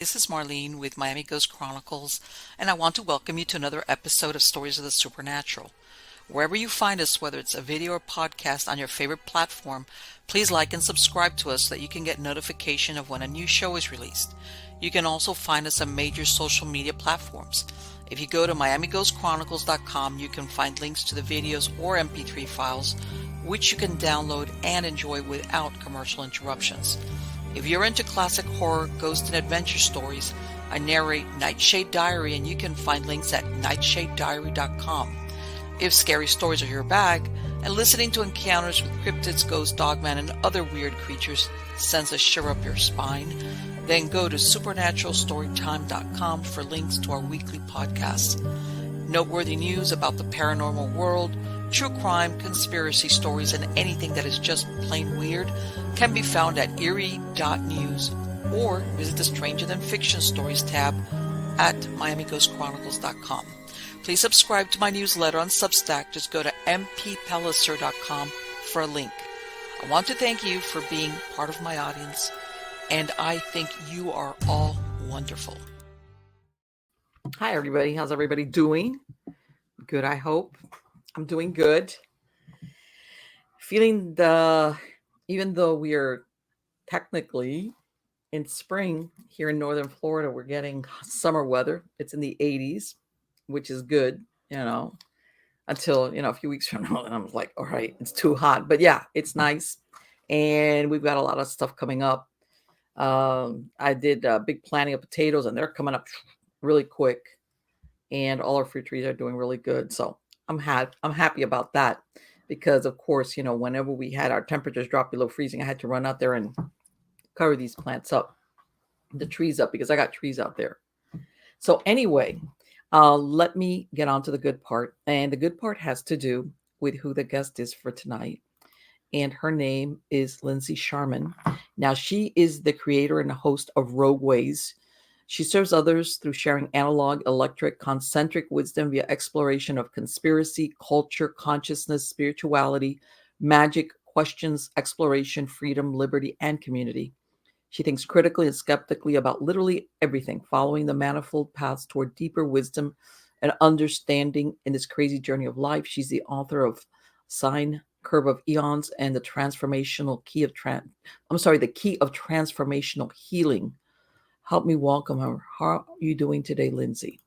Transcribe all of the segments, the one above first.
This is Marlene with Miami Ghost Chronicles, and I want to welcome you to another episode of Stories of the Supernatural. Wherever you find us, whether it's a video or podcast on your favorite platform, please like and subscribe to us so that you can get notification of when a new show is released. You can also find us on major social media platforms. If you go to miamighostchronicles.com, you can find links to the videos or MP3 files, which you can download and enjoy without commercial interruptions. If you're into classic horror, ghost, and adventure stories, I narrate Nightshade Diary, and you can find links at nightshadediary.com. If scary stories are your bag, and listening to encounters with cryptids, ghosts, dogmen, and other weird creatures sends a shiver up your spine, then go to supernaturalstorytime.com for links to our weekly podcasts. Noteworthy news about the paranormal world, true crime, conspiracy stories, and anything that is just plain weird can be found at eerie.news or visit the Stranger Than Fiction Stories tab at miamighostchronicles.com. Please subscribe to my newsletter on Substack. Just go to mppellicer.com for a link. I want to thank you for being part of my audience, and I think you are all wonderful. Hi, everybody. How's everybody doing? Good, I hope. I'm doing good. Feeling even though we are technically in spring here in northern Florida, we're getting summer weather. It's in the 80s, which is good, until, a few weeks from now. And I'm like, all right, it's too hot. But yeah, it's nice. And we've got a lot of stuff coming up. I did a big planting of potatoes, and they're coming up really quick. And all our fruit trees are doing really good. So I'm happy about that, because of course, whenever we had our temperatures drop below freezing, I had to run out there and cover these plants up, the trees up, because I got trees out there. So anyway, let me get on to the good part. And the good part has to do with who the guest is for tonight. And her name is Lindsey Scharmyn. Now, she is the creator and host of Rogue Ways. She serves others through sharing analog, electric, concentric wisdom via exploration of conspiracy, culture, consciousness, spirituality, magic, questions, exploration, freedom, liberty, and community. She thinks critically and skeptically about literally everything, following the manifold paths toward deeper wisdom and understanding in this crazy journey of life. She's the author of Sine Curve of Eons and the Key of Transformational Healing. Help me welcome her. How are you doing today, Lindsey?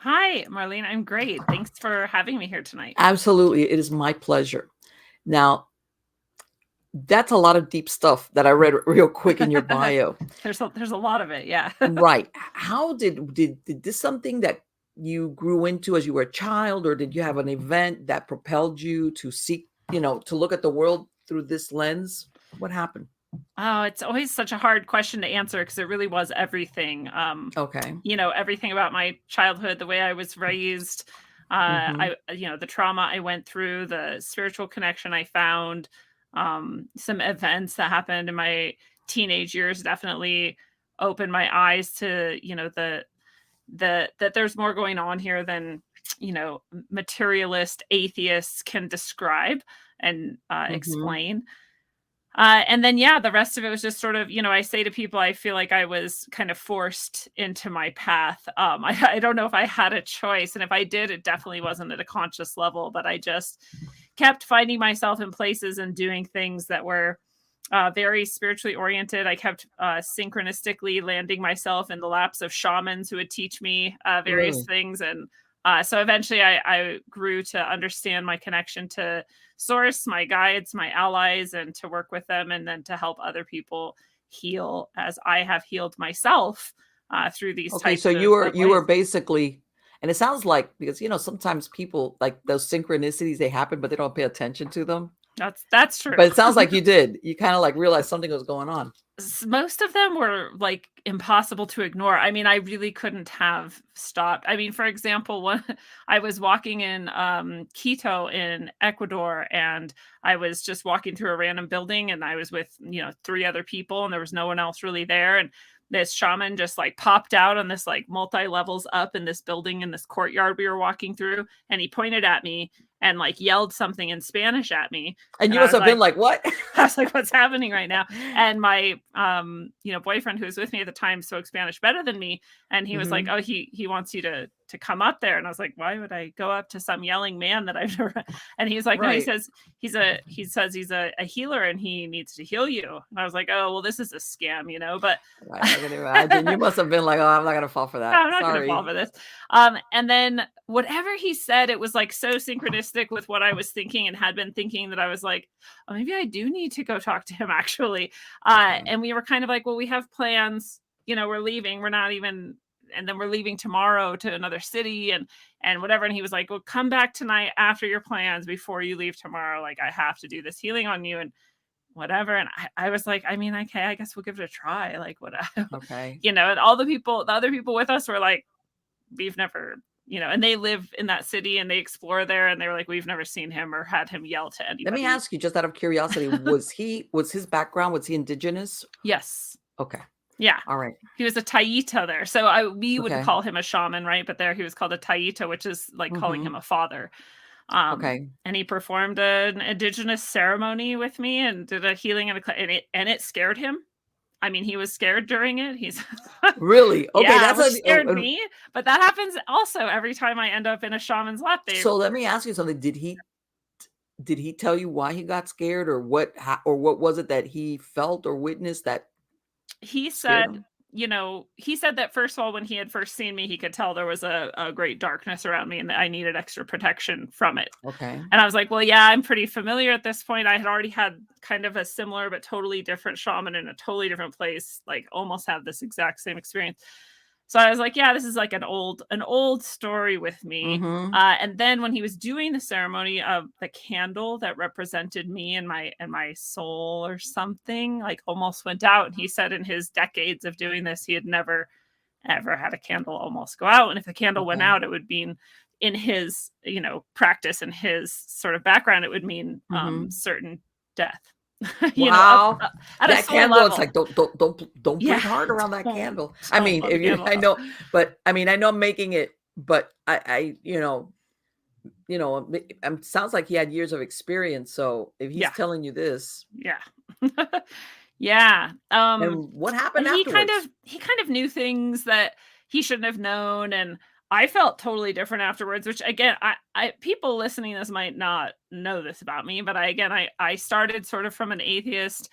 Hi, Marlene. I'm great. Thanks for having me here tonight. Absolutely. It is my pleasure. Now, that's a lot of deep stuff that I read real quick in your bio. There's a lot of it. Yeah. Right. How did this something that you grew into as you were a child, or did you have an event that propelled you to seek, to look at the world through this lens? What happened? Oh, it's always such a hard question to answer, because it really was everything. Okay. Everything about my childhood, the way I was raised, the trauma I went through, the spiritual connection I found, some events that happened in my teenage years definitely opened my eyes to, that there's more going on here than, materialist atheists can describe and explain. And then, the rest of it was just sort of, I say to people, I feel like I was kind of forced into my path. I don't know if I had a choice. And if I did, it definitely wasn't at a conscious level, but I just kept finding myself in places and doing things that were very spiritually oriented. I kept synchronistically landing myself in the laps of shamans who would teach me various things. And so eventually I grew to understand my connection to source, my guides, my allies, and to work with them, and then to help other people heal as I have healed myself through these types so of you were basically, and it sounds like, because sometimes people, like, those synchronicities, they happen but they don't pay attention to them. That's true. But it sounds like you did. You kind of like realized something was going on. Most of them were like impossible to ignore. I mean, I really couldn't have stopped. I mean, for example, I was walking in Quito in Ecuador, and I was just walking through a random building, and I was with, 3 other people, and there was no one else really there. And this shaman just like popped out on this like multi-levels up in this building, in this courtyard we were walking through, and he pointed at me and like yelled something in Spanish at me. And you must have been like, what? I was like, what's happening right now? And my, boyfriend who was with me at the time spoke Spanish better than me. And he was like, oh, he wants you to come up there. And I was like, why would I go up to some yelling man that I've never, and he's like, no, he says he's a healer and he needs to heal you. And I was like, oh, well, this is a scam, but I can imagine. You must have been like, oh, I'm not going to fall for that. I'm not going to fall for this. And then whatever he said, it was like so synchronistic with what I was thinking and had been thinking that I was like, oh, maybe I do need to go talk to him actually. And we were kind of like, well, we have plans, we're leaving. We're not even, and then we're leaving tomorrow to another city and whatever. And he was like, well, come back tonight after your plans before you leave tomorrow. Like, I have to do this healing on you and whatever. And I was like, I mean, okay, I guess we'll give it a try. Like, what? Okay. And all the other people with us were like, we've never, and they live in that city and they explore there. And they were like, we've never seen him or had him yell to anybody. Let me ask you, just out of curiosity, was his background, was he indigenous? Yes. Okay. Yeah. All right. He was a Taita there. So we would Okay. call him a shaman, right? But there he was called a Taita, which is like calling him a father. Okay. And he performed an indigenous ceremony with me and did a healing and it scared him. I mean, he was scared during it. He's really okay. Yeah, that scared me. But that happens also every time I end up in a shaman's lap. So let me ask you something. Did he tell you why he got scared, or what was it that he felt or witnessed that he said? He said that first of all, when he had first seen me, he could tell there was a great darkness around me and that I needed extra protection from it. Okay. And I was like, well, yeah, I'm pretty familiar at this point. I had already had kind of a similar but totally different shaman in a totally different place, like almost had this exact same experience. So I was like, yeah, this is like an old story with me. And then when he was doing the ceremony of the candle that represented me and my soul or something, like almost went out. And he said in his decades of doing this, he had never, ever had a candle almost go out. And if the candle went out, it would mean in his, practice and his sort of background, it would mean certain death. Wow. That candle, level. it's like don't breathe hard around that candle. I mean, I know, but I mean, I know I'm making it, but I sounds like he had years of experience. So if he's telling you this, yeah. And what happened afterwards? He kind of knew things that he shouldn't have known, and I felt totally different afterwards, which again, I people listening to this might not know this about me, but I started sort of from an atheist.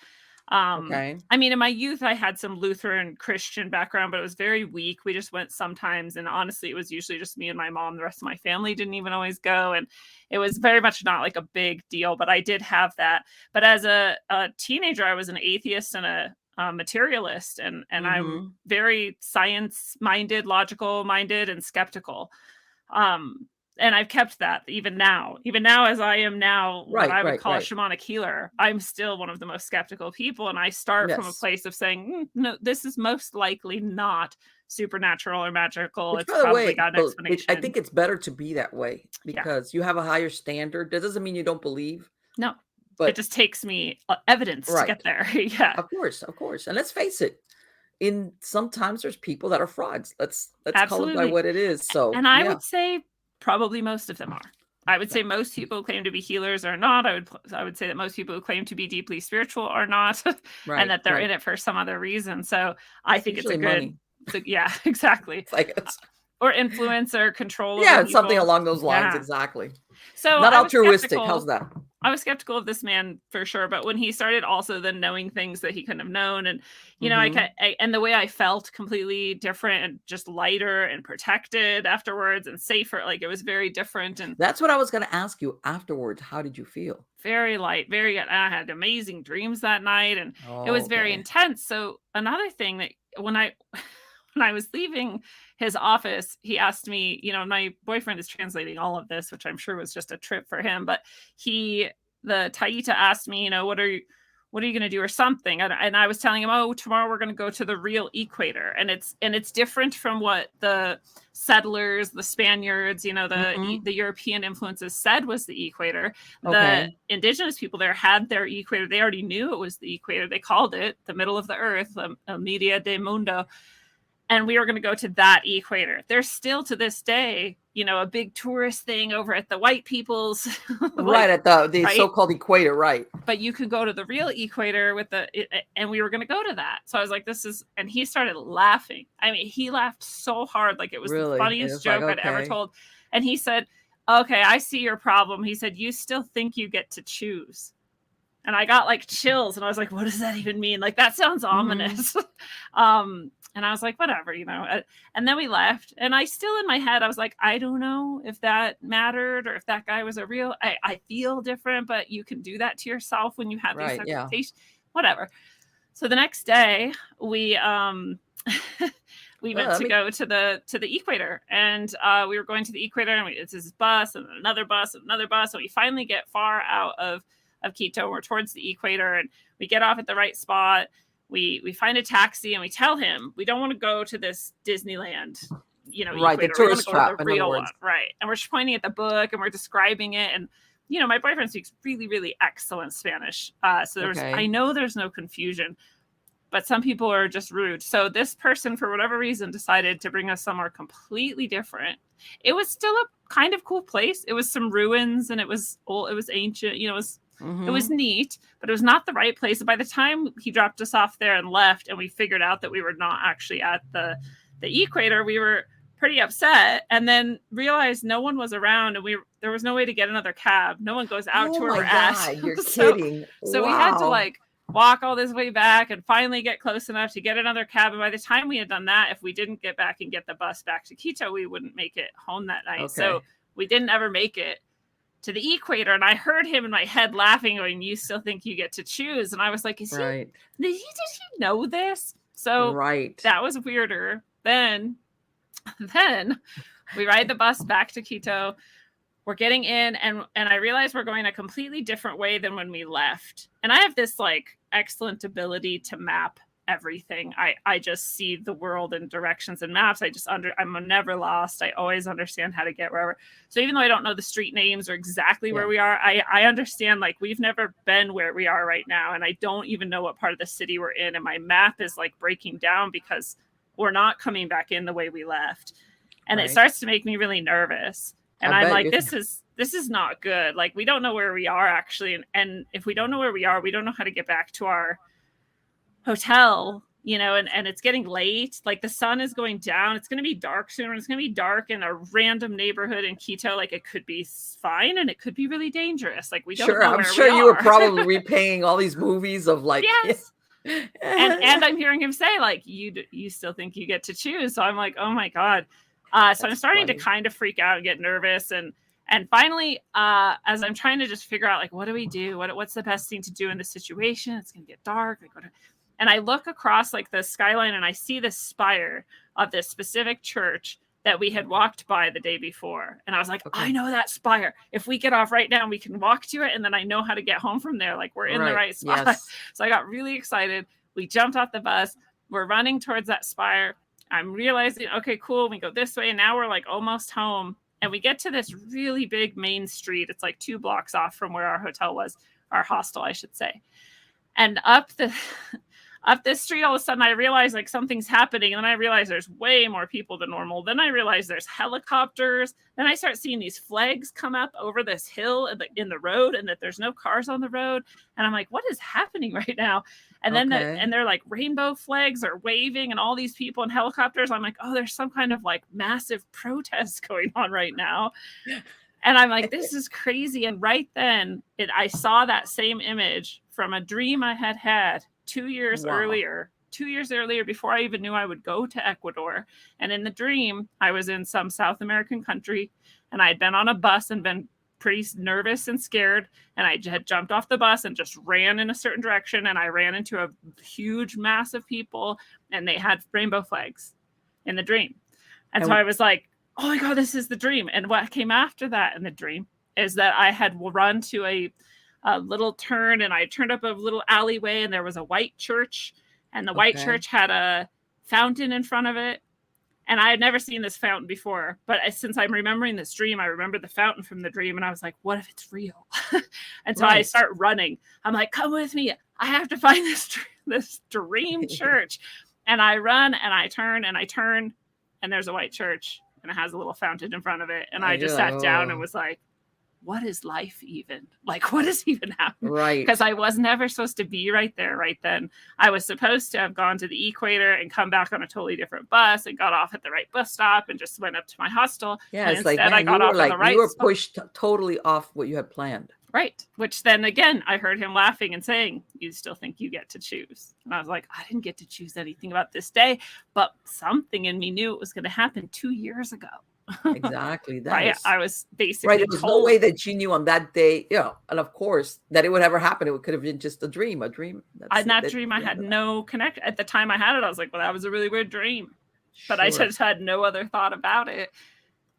Okay. I mean, in my youth, I had some Lutheran Christian background, but it was very weak. We just went sometimes. And honestly, it was usually just me and my mom. The rest of my family didn't even always go. And it was very much not like a big deal, but I did have that. But as a teenager, I was an atheist and a materialist, and I'm very science-minded, logical-minded, and skeptical. And I've kept that even now as I am now, what I would call a shamanic healer. I'm still one of the most skeptical people. And I start from a place of saying, no, this is most likely not supernatural or magical. Which, it's by the probably way, got an explanation. I think it's better to be that way because you have a higher standard. That doesn't mean you don't believe. No, but it just takes me evidence to get there. Yeah, of course. And let's face it. Sometimes there's people that are frauds. Let's call it by what it is. So, and I would say probably most of them are. I would say most people who claim to be healers are not. I would say that most people who claim to be deeply spiritual are not, and that they're in it for some other reason. So I think it's a good money. Yeah, exactly. Or influence or control. Yeah, something along those lines. Yeah. Exactly. So not altruistic. How's that? I was skeptical of this man for sure, but when he started also then knowing things that he couldn't have known, and and the way I felt completely different and just lighter and protected afterwards and safer, like it was very different. And that's what I was going to ask you afterwards. How did you feel? Very light, very good. I had amazing dreams that night, and it was very intense. So another thing that when I was leaving his office, he asked me, my boyfriend is translating all of this, which I'm sure was just a trip for him. But the Taita asked me, what are you going to do or something? And I was telling him, oh, tomorrow we're going to go to the real equator. And it's different from what the settlers, the Spaniards, the European influences said was the equator. Okay. The indigenous people there had their equator. They already knew it was the equator. They called it the middle of the earth, el media de mundo. And we were going to go to that equator. There's still to this day, you know, a big tourist thing over at the white people's right, at the right? so-called equator, right? But you could go to the real equator with and we were going to go to that. So I was like, this is, and he started laughing. I mean, he laughed so hard, like it was the Really? funniest It's like, joke I'd ever okay. told. And he said, okay, I see your problem. He said, you still think you get to choose. And I got like chills, and I was like, what does that even mean? Like, that sounds ominous. And I was like, whatever, you know. And then we left, and I still in my head, I was like, I don't know if that mattered or if that guy was a real, I feel different, but you can do that to yourself when you have these Right, yeah. expectations, whatever. So the next day we we went to go to the equator, and we were going to the equator, and it's this bus and another bus and another bus. And we finally get far out of Quito. We're towards the equator, and we get off at the right spot. We find a taxi, and we tell him we don't want to go to this Disneyland, you know, right, equator. the tourist We want to trap, go to the real one, right? And we're pointing at the book, and we're describing it, and you know, my boyfriend speaks really, really excellent Spanish, so there's I know there's no confusion, but some people are just rude. So this person, for whatever reason, decided to bring us somewhere completely different. It was still a kind of cool place. It was some ruins, and it was old, it was ancient, you know, it was neat, but it was not the right place. And by the time he dropped us off there and left, and we figured out that we were not actually at the equator, we were pretty upset, and then realized no one was around, and there was no way to get another cab. No one goes out to where we're at. You're kidding. So we had to like walk all this way back and finally get close enough to get another cab. And by the time we had done that, if we didn't get back and get the bus back to Quito, we wouldn't make it home that night. So we didn't ever make it to the equator. And I heard him in my head laughing, going, you still think you get to choose? And I was like, did he know this? So that was weirder. Then we ride the bus back to Quito. We're getting in, and I realize we're going a completely different way than when we left. And I have this like excellent ability to map everything. I just see the world in directions and maps. I'm never lost. I always understand how to get wherever. So even though I don't know the street names or exactly where we are, I understand, like, we've never been where we are right now, and I don't even know what part of the city we're in. And my map is like breaking down because we're not coming back in the way we left. And it starts to make me really nervous. And I'm like, this is not good. Like, we don't know where we are actually. And if we don't know where we are, we don't know how to get back to our hotel, you know, and it's getting late. Like, the sun is going down. It's going to be dark soon. It's going to be dark in a random neighborhood in Quito. Like, it could be fine, and it could be really dangerous. Like, we don't know where I'm sure you were probably repaying all these movies of like, yes. and I'm hearing him say, like, you still think you get to choose. So I'm like, oh my God. So I'm starting to kind of freak out and get nervous. And finally, as I'm trying to just figure out, like, what do we do? What's the best thing to do in this situation? It's going to get dark. And I look across like the skyline, and I see the spire of this specific church that we had walked by the day before. And I was like, I know that spire. If we get off right now, we can walk to it. And then I know how to get home from there. Like, we're in the right spot. Yes. So I got really excited. We jumped off the bus. We're running towards that spire. I'm realizing, okay, cool. We go this way. And now we're like almost home. And we get to this really big main street. It's like 2 blocks off from where our hotel was, our hostel, I should say. And up this street, all of a sudden, I realize like something's happening. And then I realize there's way more people than normal. Then I realize there's helicopters. Then I start seeing these flags come up over this hill in the road, and that there's no cars on the road. And I'm like, what is happening right now? And then and they're like rainbow flags are waving, and all these people in helicopters. I'm like, oh, there's some kind of like massive protest going on right now. And I'm like, this is crazy. And right then I saw that same image from a dream I had 2 years earlier, before I even knew I would go to Ecuador. And in the dream, I was in some South American country, and I had been on a bus and been pretty nervous and scared. And I had jumped off the bus and just ran in a certain direction. And I ran into a huge mass of people, and they had rainbow flags in the dream. And so I was like, oh my God, this is the dream. And what came after that in the dream is that I had run to a little turn, and I turned up a little alleyway, and there was a white church, and the white church had a fountain in front of it. And I had never seen this fountain before, but since I'm remembering this dream, I remember the fountain from the dream, and I was like, what if it's real? And so I start running. I'm like, come with me. I have to find this dream church. And I run and I turn and I turn, and there's a white church and it has a little fountain in front of it. And I you're just like, sat down and oh, was like, what is life even? Like, what is even happening? right. Because I was never supposed to be right there, right then. I was supposed to have gone to the equator and come back on a totally different bus and got off at the right bus stop and just went up to my hostel. Yeah, And it's like, instead, I man, got off on the right you were spot. pushed totally off what you had planned. Right. Which then again, I heard him laughing and saying, you still think you get to choose. And I was like, I didn't get to choose anything about this day, but something in me knew it was going to happen 2 years ago. Exactly. Right. I was basically there was told. no way that she knew on that day, and of course that it would ever happen. It could have been just a dream. In that dream, I had no connection. At the time I had it, I was like, well, that was a really weird dream. But I just had no other thought about it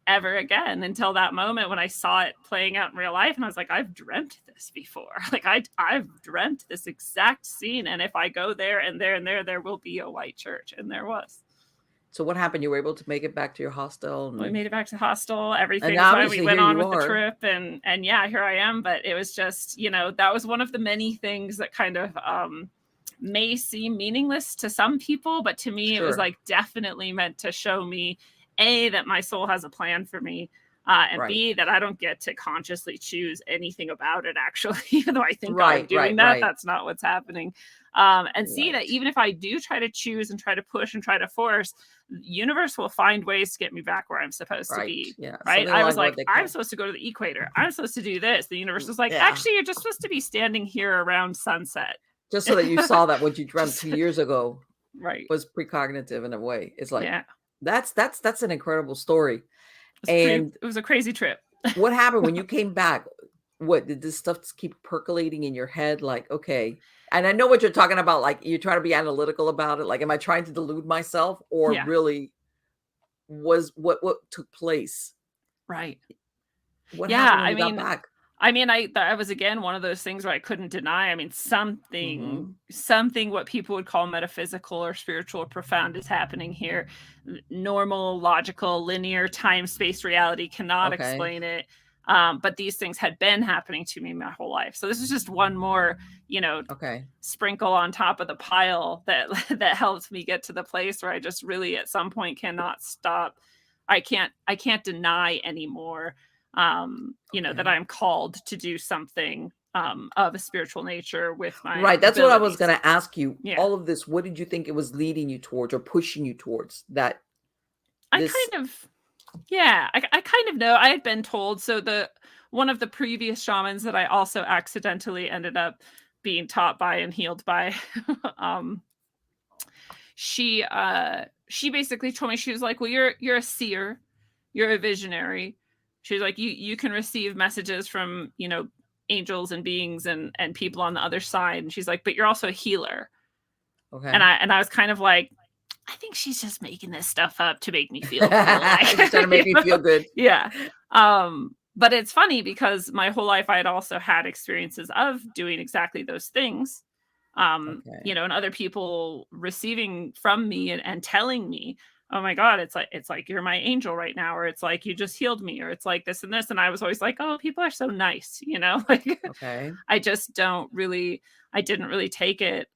ever again until that moment when I saw it playing out in real life. And I was like, I've dreamt this before. Like I've dreamt this exact scene. And if I go there and there and there will be a white church. And there was. So what happened? You were able to make it back to your hostel? We made it back to the hostel. Everything's fine. We went on with the trip and yeah, here I am. But it was just, that was one of the many things that kind of may seem meaningless to some people. But to me, It was like definitely meant to show me, A, that my soul has a plan for me. And B, that I don't get to consciously choose anything about it, actually, even though I think I'm doing that. That's not what's happening. And C, that even if I do try to choose and try to push and try to force, the universe will find ways to get me back where I'm supposed to be. Yeah. Right. I was like, I'm supposed to go to the equator. I'm supposed to do this. The universe was like, actually, you're just supposed to be standing here around sunset. Just so that you saw that what you dreamt 2 years ago was precognitive in a way. It's like, that's an incredible story. It was a crazy trip. What happened when you came back? What did this stuff just keep percolating in your head? Like, okay. And I know what you're talking about. Like, you try to be analytical about it. Like, am I trying to delude myself, or really was what took place? Right. What happened when you got back? I was, again, one of those things where I couldn't deny. I mean, something what people would call metaphysical or spiritual or profound is happening here. Normal, logical, linear time-space reality cannot explain it. But these things had been happening to me my whole life. So this is just one more, sprinkle on top of the pile that helped me get to the place where I just really at some point cannot stop. I can't deny anymore. That I'm called to do something of a spiritual nature with my That's abilities. what I was going to ask you. Yeah. All of this, what did you think it was leading you towards or pushing you towards that? I kind of know. I had been told. So one of the previous shamans that I also accidentally ended up being taught by and healed by, she basically told me, she was like, well, you're a seer, you're a visionary. She's like, you can receive messages from, angels and beings and people on the other side. And she's like, but you're also a healer. Okay. And I was kind of like, I think she's just making this stuff up to make me feel cool. She's trying to make me feel good. Yeah. But it's funny because my whole life I had also had experiences of doing exactly those things. And other people receiving from me and telling me, oh my God, it's like you're my angel right now, or it's like you just healed me, or it's like this and this. And I was always like, oh, people are so nice, I just didn't really take it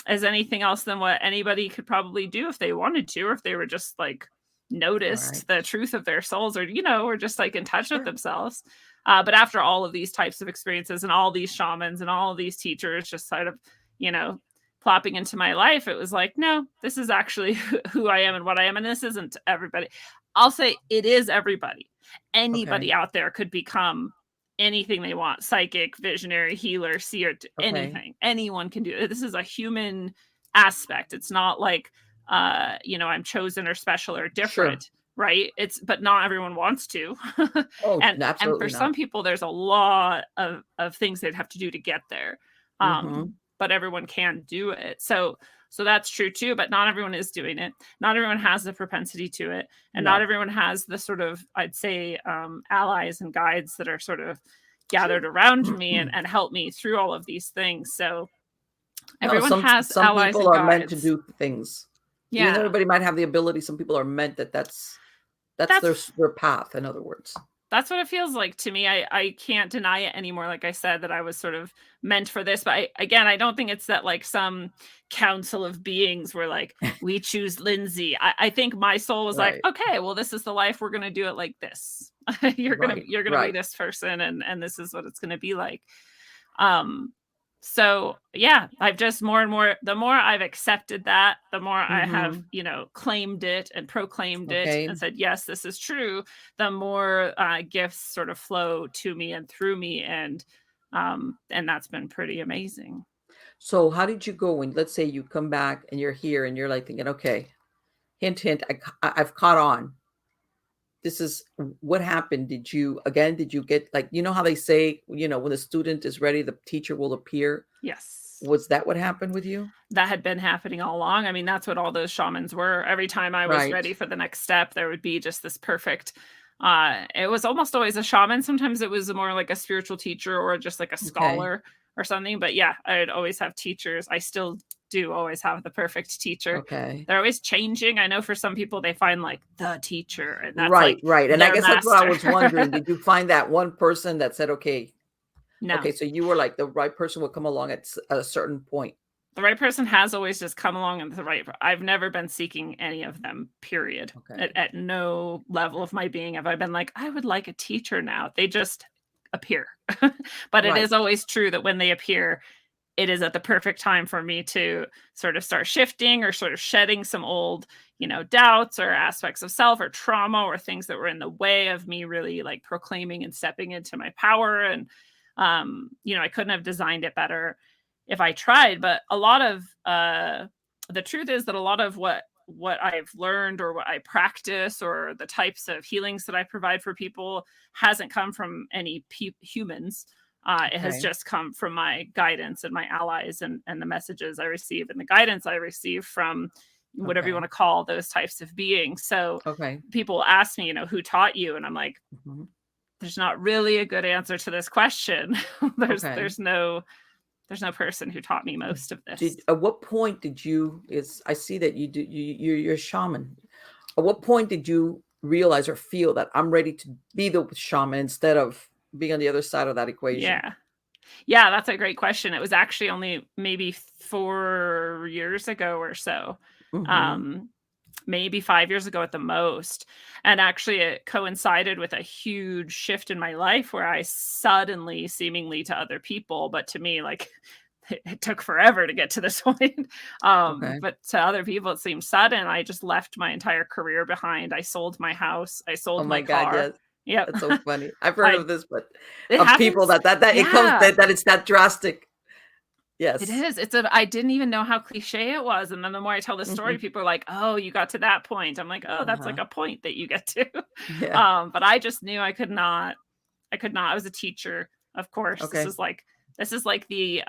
as anything else than what anybody could probably do if they wanted to, or if they were just like noticed the truth of their souls, or or just like in touch with themselves. But after all of these types of experiences and all these shamans and all of these teachers just sort of plopping into my life, it was like, no, this is actually who I am and what I am. And this isn't everybody. I'll say it is everybody. Anybody out there could become anything they want. Psychic, visionary, healer, seer, anything. Anyone can do it. This is a human aspect. It's not like, I'm chosen or special or different. Sure. Right. But not everyone wants to. And for some people, there's a lot of things they'd have to do to get there. But everyone can do it. So that's true too, but not everyone is doing it. Not everyone has the propensity to it. And not everyone has the sort of, I'd say, allies and guides that are sort of gathered around me and help me through all of these things. So everyone has some allies people and are guides. meant to do things. Yeah. Even though everybody might have the ability, some people are meant that's their path, in other words. That's what it feels like to me. I can't deny it anymore. Like I said, that I was sort of meant for this. But I don't think it's that like some council of beings were like, we choose Lindsey. I think my soul was like, okay, well, this is the life. We're going to do it like this. you're going to be this person. And this is what it's going to be like. So yeah, I've just more and more, the more I've accepted that, the more I have, claimed it and proclaimed it and said, yes, this is true. The more gifts sort of flow to me and through me. And that's been pretty amazing. So how did you go when, let's say you come back and you're here and you're like thinking, okay, hint, hint, I've caught on. This is what happened. Did you get like, how they say, when the student is ready, the teacher will appear? Yes. Was that what happened with you? That had been happening all along. I mean, that's what all those shamans were. Every time I was ready for the next step, there would be just this perfect, it was almost always a shaman. Sometimes it was more like a spiritual teacher or just like a scholar or something. But yeah, I'd always have teachers. I still do always have the perfect teacher. Okay. They're always changing. I know for some people they find like the teacher, and that's right. And I guess master. That's what I was wondering. Did you find that one person that said, okay, no. Okay, so you were like the right person would come along at a certain point. The right person has always just come along, and I've never been seeking any of them, period. Okay. At no level of my being have I been like, I would like a teacher now. They just appear. But it is always true that when they appear, it is at the perfect time for me to sort of start shifting or sort of shedding some old, doubts or aspects of self or trauma or things that were in the way of me really like proclaiming and stepping into my power. And, I couldn't have designed it better if I tried. But a lot of, the truth is that a lot of what I've learned or what I practice or the types of healings that I provide for people hasn't come from any humans. It has just come from my guidance and my allies and the messages I receive and the guidance I receive from whatever you want to call those types of beings. So people ask me, who taught you? And I'm like, there's not really a good answer to this question. There's no person who taught me most of this. At what point did you, I see that you're a shaman. At what point did you realize or feel that I'm ready to be the shaman instead of being on the other side of that equation? Yeah, that's a great question. It was actually only maybe 4 years ago or so. Maybe 5 years ago at the most. And actually it coincided with a huge shift in my life where I suddenly, seemingly to other people, but to me, like it took forever to get to this point. But to other people, it seemed sudden. I just left my entire career behind. I sold my house. I sold my car. Yes. Yeah, that's so funny. I've heard of this, but people that it's that drastic. Yes, it is. I didn't even know how cliche it was, and then the more I tell the story, people are like, "Oh, you got to that point." I'm like, "Oh, that's like a point that you get to." But I just knew I could not. I was a teacher, of course. This is like the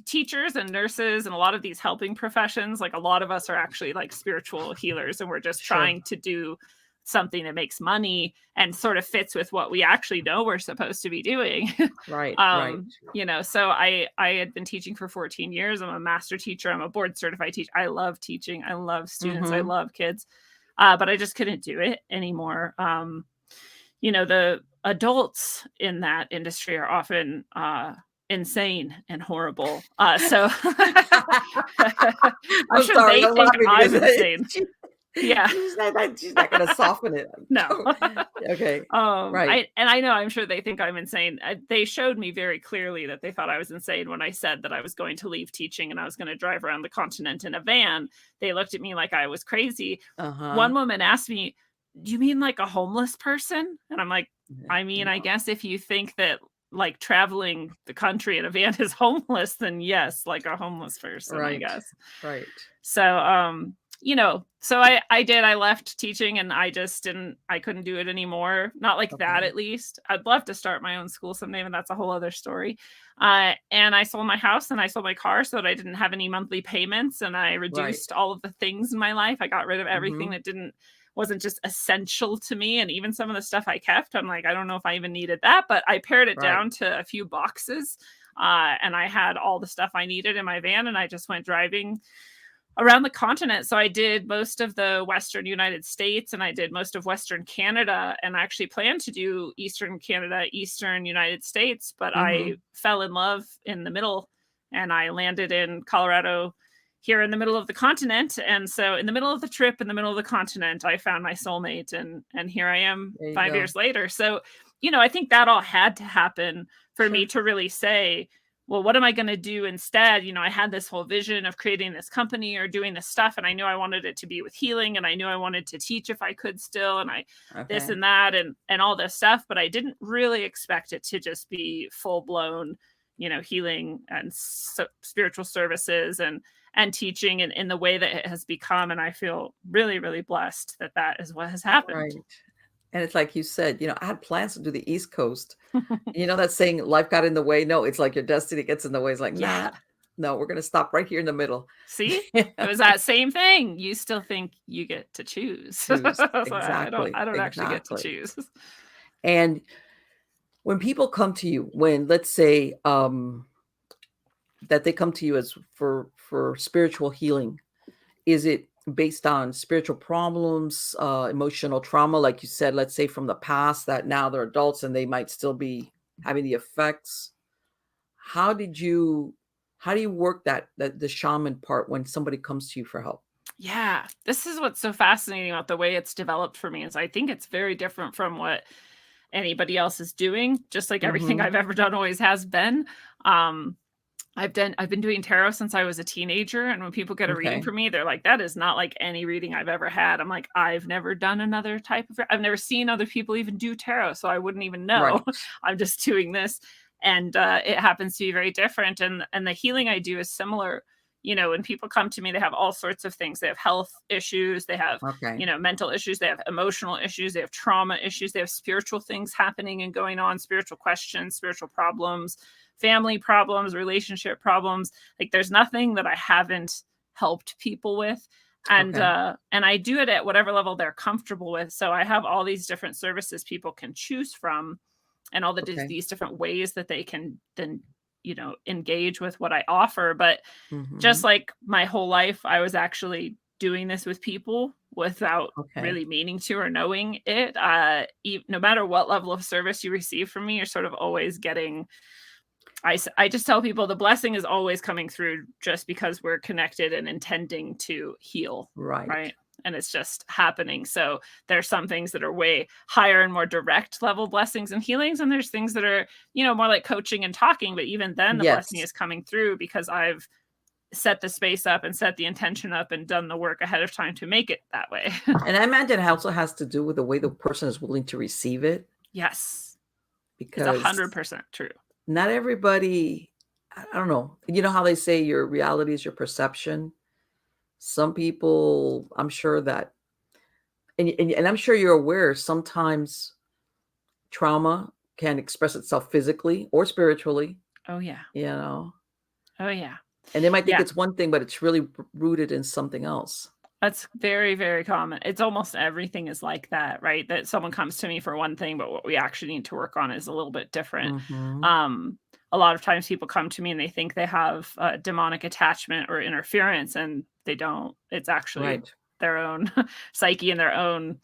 teachers and nurses and a lot of these helping professions. Like a lot of us are actually like spiritual healers, and we're just trying to do something that makes money and sort of fits with what we actually know we're supposed to be doing. Right. So I had been teaching for 14 years. I'm a master teacher. I'm a board certified teacher. I love teaching. I love students. I love kids. But I just couldn't do it anymore. The adults in that industry are often insane and horrible. So I'm sure they think I'm insane. Yeah, she's not going to soften it. No. Okay. Right. I'm sure they think I'm insane. They showed me very clearly that they thought I was insane when I said that I was going to leave teaching and I was going to drive around the continent in a van. They looked at me like I was crazy. One woman asked me, "Do you mean like a homeless person?" And I'm like, I mean, I guess if you think that like traveling the country in a van is homeless, then yes, like a homeless person, I guess. Right. So, so I left teaching and I couldn't do it anymore. Not like that, at least. I'd love to start my own school someday, but that's a whole other story. And I sold my house and I sold my car so that I didn't have any monthly payments. And I reduced all of the things in my life. I got rid of everything that wasn't just essential to me. And even some of the stuff I kept, I'm like, I don't know if I even needed that, but I pared it down to a few boxes. And I had all the stuff I needed in my van and I just went driving around the continent. So I did most of the Western United States, and I did most of Western Canada, and I actually planned to do Eastern Canada, Eastern United States, but I fell in love in the middle, and I landed in Colorado here in the middle of the continent. And so in the middle of the trip, in the middle of the continent, I found my soulmate, and here I am 5 years later. So, I think that all had to happen for me to really say, well, what am I going to do instead? I had this whole vision of creating this company or doing this stuff, and I knew I wanted it to be with healing, and I knew I wanted to teach if I could still, and this and that, and all this stuff, but I didn't really expect it to just be full blown, healing and spiritual services and teaching in the way that it has become. And I feel really, really blessed that is what has happened. Right. And it's like you said, I had plans to do the East Coast. That saying, life got in the way. No, it's like your destiny gets in the way. It's like, no, we're going to stop right here in the middle. See, it was that same thing. You still think you get to choose. Exactly. I don't actually get to choose. And when people come to you, when let's say that they come to you as for spiritual healing, is it based on spiritual problems, emotional trauma, like you said, let's say from the past that now they're adults and they might still be having the effects? How do you work the shaman part when somebody comes to you for help? Yeah, this is what's so fascinating about the way it's developed for me, is I think it's very different from what anybody else is doing, just like everything I've ever done always has been. I've been doing tarot since I was a teenager, and when people get a reading from me, they're like, that is not like any reading I've ever had. I'm like, I've never done another type of, I've never seen other people even do tarot, so I wouldn't even know. Right. I'm just doing this, and it happens to be very different. And the healing I do is similar. When people come to me, they have all sorts of things. They have health issues, they have, mental issues, they have emotional issues, they have trauma issues, they have spiritual things happening and going on, spiritual questions, spiritual problems, family problems, relationship problems. Like, there's nothing that I haven't helped people with. And I do it at whatever level they're comfortable with. So I have all these different services people can choose from, and all these different ways that they can then engage with what I offer. But just like my whole life, I was actually doing this with people without really meaning to or knowing it. No matter what level of service you receive from me, you're sort of always getting, I just tell people the blessing is always coming through just because we're connected and intending to heal. Right. And it's just happening. So there's some things that are way higher and more direct level blessings and healings. And there's things that are, more like coaching and talking. But even then the blessing is coming through because I've set the space up and set the intention up and done the work ahead of time to make it that way. And I imagine it also has to do with the way the person is willing to receive it. Yes. Because it's 100% true. Not everybody, I don't know. You know how they say your reality is your perception? Some people, I'm sure that, and I'm sure you're aware, sometimes trauma can express itself physically or spiritually. Oh, yeah. Oh, yeah. And they might think it's one thing, but it's really rooted in something else. That's very, very common. It's almost everything is like that, right? That someone comes to me for one thing, but what we actually need to work on is a little bit different. A lot of times people come to me and they think they have demonic attachment or interference, and they don't. It's actually their own psyche and their own,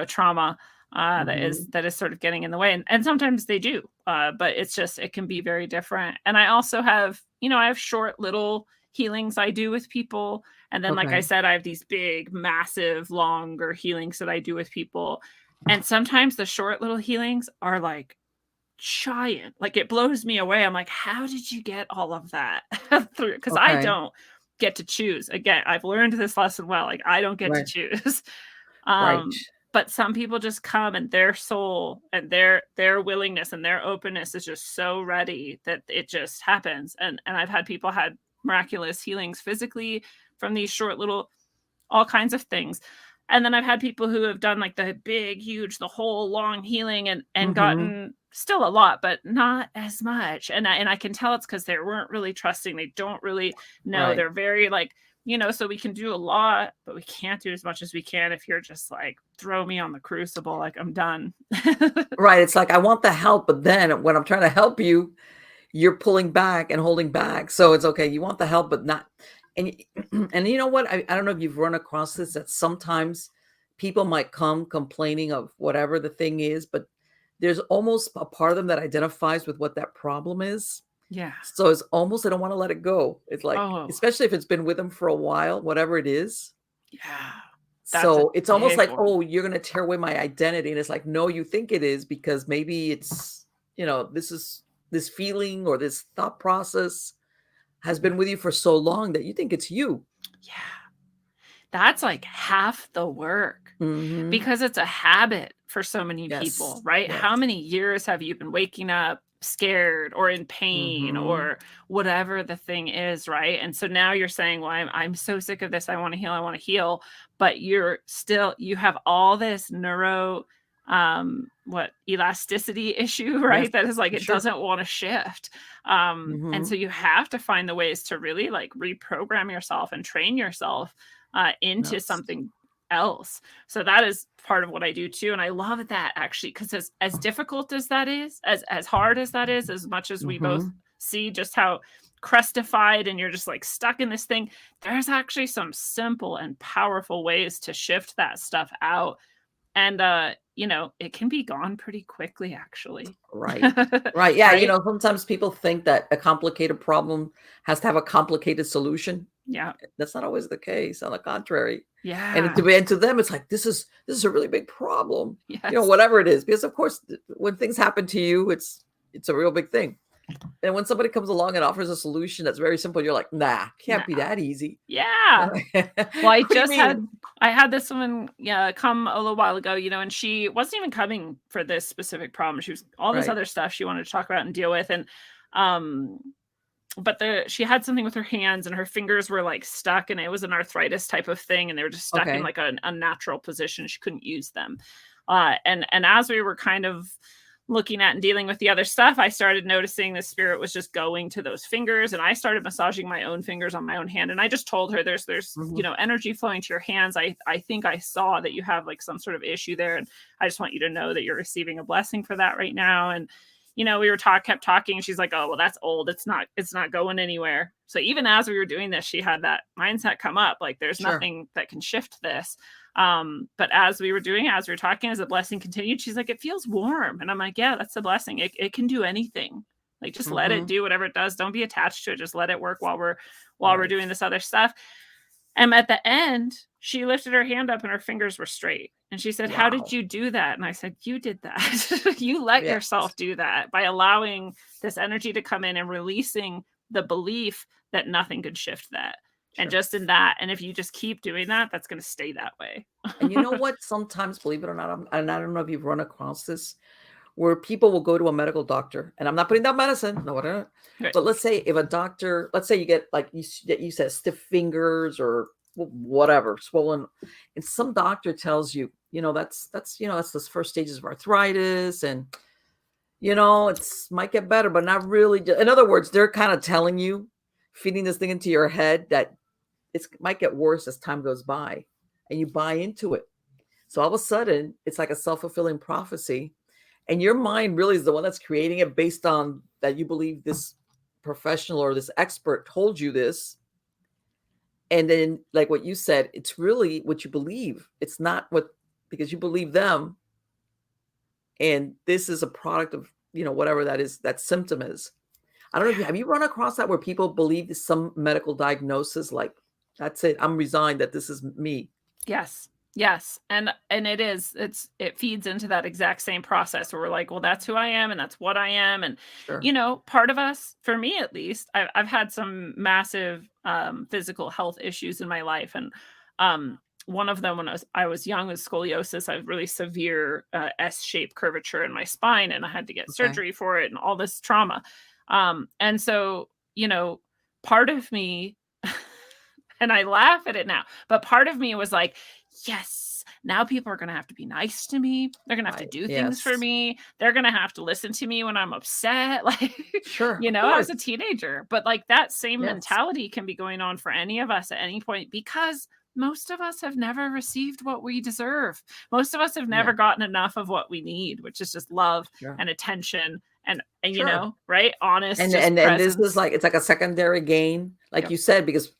trauma that is sort of getting in the way. And sometimes they do, but it's just, it can be very different. And I also have, I have short little healings I do with people. And then, like I said, I have these big, massive, longer healings that I do with people. And sometimes the short little healings are like giant. Like, it blows me away. I'm like, how did you get all of that through? Because I don't get to choose. Again, I've learned this lesson well. Like, I don't get to choose. But some people just come, and their soul and their willingness and their openness is just so ready that it just happens. And I've had people had miraculous healings physically from these short little, all kinds of things. And then I've had people who have done like the big, huge, the whole long healing and gotten still a lot, but not as much. And I can tell it's because they weren't really trusting. They don't really know. They're very like, so we can do a lot, but we can't do as much as we can if you're just like, throw me on the crucible, like I'm done. Right. It's like, I want the help, but then when I'm trying to help you, you're pulling back and holding back. So it's okay. You want the help, but not, And and you know what? I don't know if you've run across this, that sometimes people might come complaining of whatever the thing is, but there's almost a part of them that identifies with what that problem is. Yeah. So it's almost, they don't want to let it go. It's like, Oh, especially if it's been with them for a while, whatever it is. yeah. That's a So it's almost big like, one. oh, you're going to tear away my identity. And it's like, no, you think it is, because maybe it's, this feeling or this thought process has been with you for so long that you think it's you. Yeah. That's like half the work, Mhm. because it's a habit for so many Yes, people, right? yes. How many years have you been waking up scared or in pain Mhm. or whatever the thing is, right? And so now you're saying, well, I'm so sick of this. I want to heal. But you have all this elasticity issue, Yes, right? That is like, for it sure. doesn't want to shift. And so Mhm. you have to find the ways to really like reprogram yourself and train yourself into Yes. something else. So that is part of what I do too. And I love that, actually, because as difficult as that is, as hard as that is, as much as we both Mhm. see just how crustified and you're just like stuck in this thing, there's actually some simple and powerful ways to shift that stuff out. And it can be gone pretty quickly, actually. Right. Right. Yeah, Right? sometimes people think that a complicated problem has to have a complicated solution. Yeah. That's not always the case. On the contrary. Yeah. And to them, it's like, this is a really big problem. Yes. Whatever it is, because of course, when things happen to you, it's a real big thing. And when somebody comes along and offers a solution that's very simple, you're like, nah, can't be Nah. that easy. Yeah. Well, What do you mean? I had this woman come a little while ago, and she wasn't even coming for this specific problem. She was all this Right. other stuff she wanted to talk about and deal with. And but she had something with her hands, and her fingers were like stuck, and it was an arthritis type of thing, and they were just stuck in Okay. like an unnatural position. She couldn't use them. And as we were kind of looking at and dealing with the other stuff, I started noticing the spirit was just going to those fingers, and I started massaging my own fingers on my own hand. And I just told her, there's Mhm. energy flowing to your hands. I think I saw that you have like some sort of issue there, and I just want you to know that you're receiving a blessing for that right now. And we kept talking, and she's like, oh, well, that's old. It's not going anywhere. So even as we were doing this, she had that mindset come up, like there's Sure. nothing that can shift this. But as we were talking, as the blessing continued, she's like, it feels warm. And I'm like, yeah, that's the blessing. It can do anything. Like, just let it Mhm. do whatever it does. Don't be attached to it. Just let it work while we're Right. doing this other stuff. And at the end, she lifted her hand up and her fingers were straight. And she said, how did Wow. you do that? And I said, you did that. You let Yes. yourself do that by allowing this energy to come in and releasing the belief that nothing could shift that. And Sure. just in that, and if you just keep doing that, that's going to stay that way. And you know what? Sometimes, believe it or not, and I don't know if you've run across this, where people will go to a medical doctor, and I'm not putting down medicine, no, whatever. Right. But let's say if a doctor, let's say you get, like you said, stiff fingers or whatever, swollen, and some doctor tells you, that's the first stages of arthritis, and it's might get better, but not really. In other words, they're kind of telling you, feeding this thing into your head that it might get worse as time goes by, and you buy into it. So all of a sudden, it's like a self-fulfilling prophecy, and your mind really is the one that's creating it based on that you believe this professional or this expert told you this. And then, like what you said, it's really what you believe. It's not because you believe them, and this is a product of, whatever that symptom is. I don't know if have you run across that where people believe some medical diagnosis, like, that's it, I'm resigned that this is me. Yes. Yes. And it feeds into that exact same process where we're like, well, that's who I am and that's what I am. And, Sure. part of us, for me at least, I've had some massive physical health issues in my life. And one of them when I was young was scoliosis. I have really severe S-shaped curvature in my spine, and I had to get Okay. surgery for it and all this trauma. And so, part of me, and I laugh at it now, but part of me was like, yes, now people are going to have to be nice to me. They're going to have to Right. do things for Yes. me. They're going to have to listen to me when I'm upset. Like, Sure. Of I was course. a teenager, but like that same Yes. mentality can be going on for any of us at any point, because most of us have never received what we deserve. Most of us have never Yeah. gotten enough of what we need, which is just love Sure. and attention and Sure. right? Honest, And just this is presence. like, it's like a secondary gain, like Yep. you said, because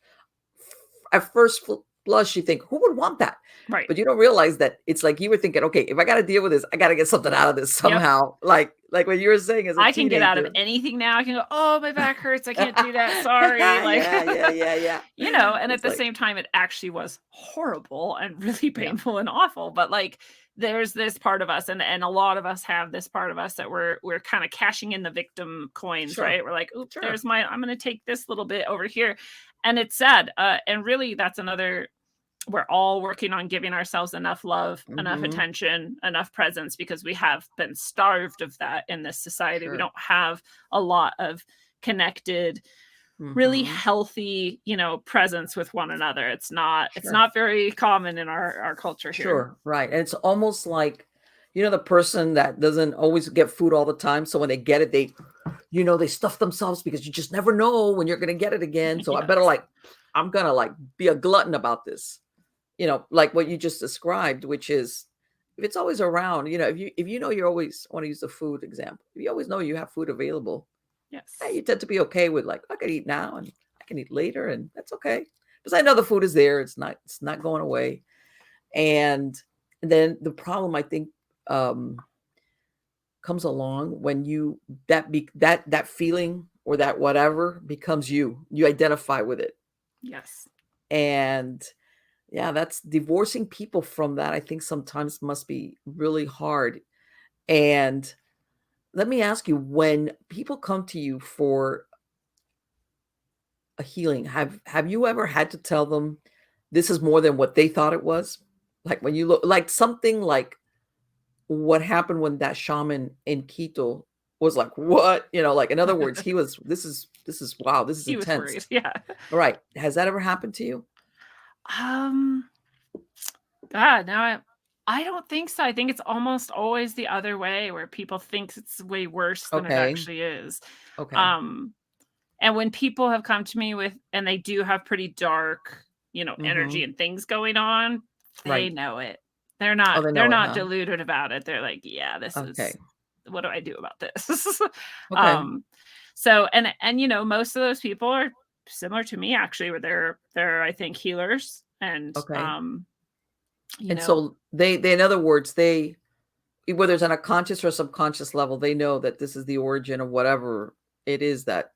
at first blush, you think, who would want that? Right. But you don't realize that it's like you were thinking, okay, if I got to deal with this, I got to get something out of this somehow. Like what you were saying as a I can get out of teenager. anything now. I can go, oh, my back hurts. I can't do that. Sorry. Like, yeah. and It's at the like, same time, it actually was horrible and really yeah, painful and awful. But like, there's this part of us, and a lot of us have this part of us that we're kind of cashing in the victim coins, sure, right? We're like, oops, sure. there's I'm going to take this little bit over here. And it's sad. And really, that's another, we're all working on giving ourselves enough love, enough attention, enough presence, because we have been starved of that in this society. Sure. We don't have a lot of connected, really healthy, presence with one another. It's not very common in our culture here. Sure, right. And it's almost like, the person that doesn't always get food all the time. So when they get it, they stuff themselves because you just never know when you're going to get it again. So I better I'm going to be a glutton about this. Like what you just described, which is if it's always around, if you know you always want to use the food example, if you always know you have food available, yes, you tend to be okay with I can eat now and I can eat later, and that's okay because I know the food is there. It's not going away. And then the problem, I think, comes along when that feeling or that whatever becomes you identify with it. Yes. And yeah, that's divorcing people from that. I think sometimes must be really hard. And let me ask you, when people come to you for a healing, have you ever had to tell them this is more than what they thought it was? Like when you look like something like what happened when that shaman in Quito was like, what? Like in other words, this is wow, this is he intense. Was worried. Yeah. All right. Has that ever happened to you? God, now I don't think so. I think it's almost always the other way, where people think it's way worse than it actually is. Okay. And when people have come to me and they do have pretty dark, energy and things going on, they know it. They're not, they're not deluded about it. They're like, yeah, this is, what do I do about this? So, and most of those people are similar to me, actually, where they're, I think, healers. And, so they, in other words, whether it's on a conscious or subconscious level, they know that this is the origin of whatever it is that,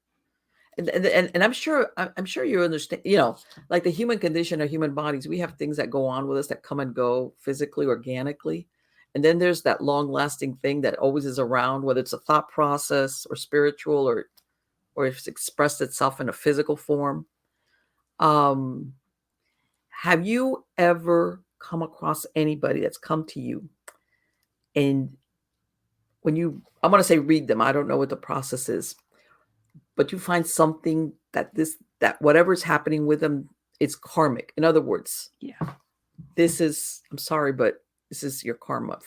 and I'm sure you understand, like the human condition or human bodies, we have things that go on with us that come and go physically, organically. And then there's that long lasting thing that always is around, whether it's a thought process or spiritual, or if it's expressed itself in a physical form. Have you ever come across anybody that's come to you and when I'm going to say read them, I don't know what the process is, but you find something that whatever's happening with them, it's karmic. In other words, I'm sorry, but this is your karma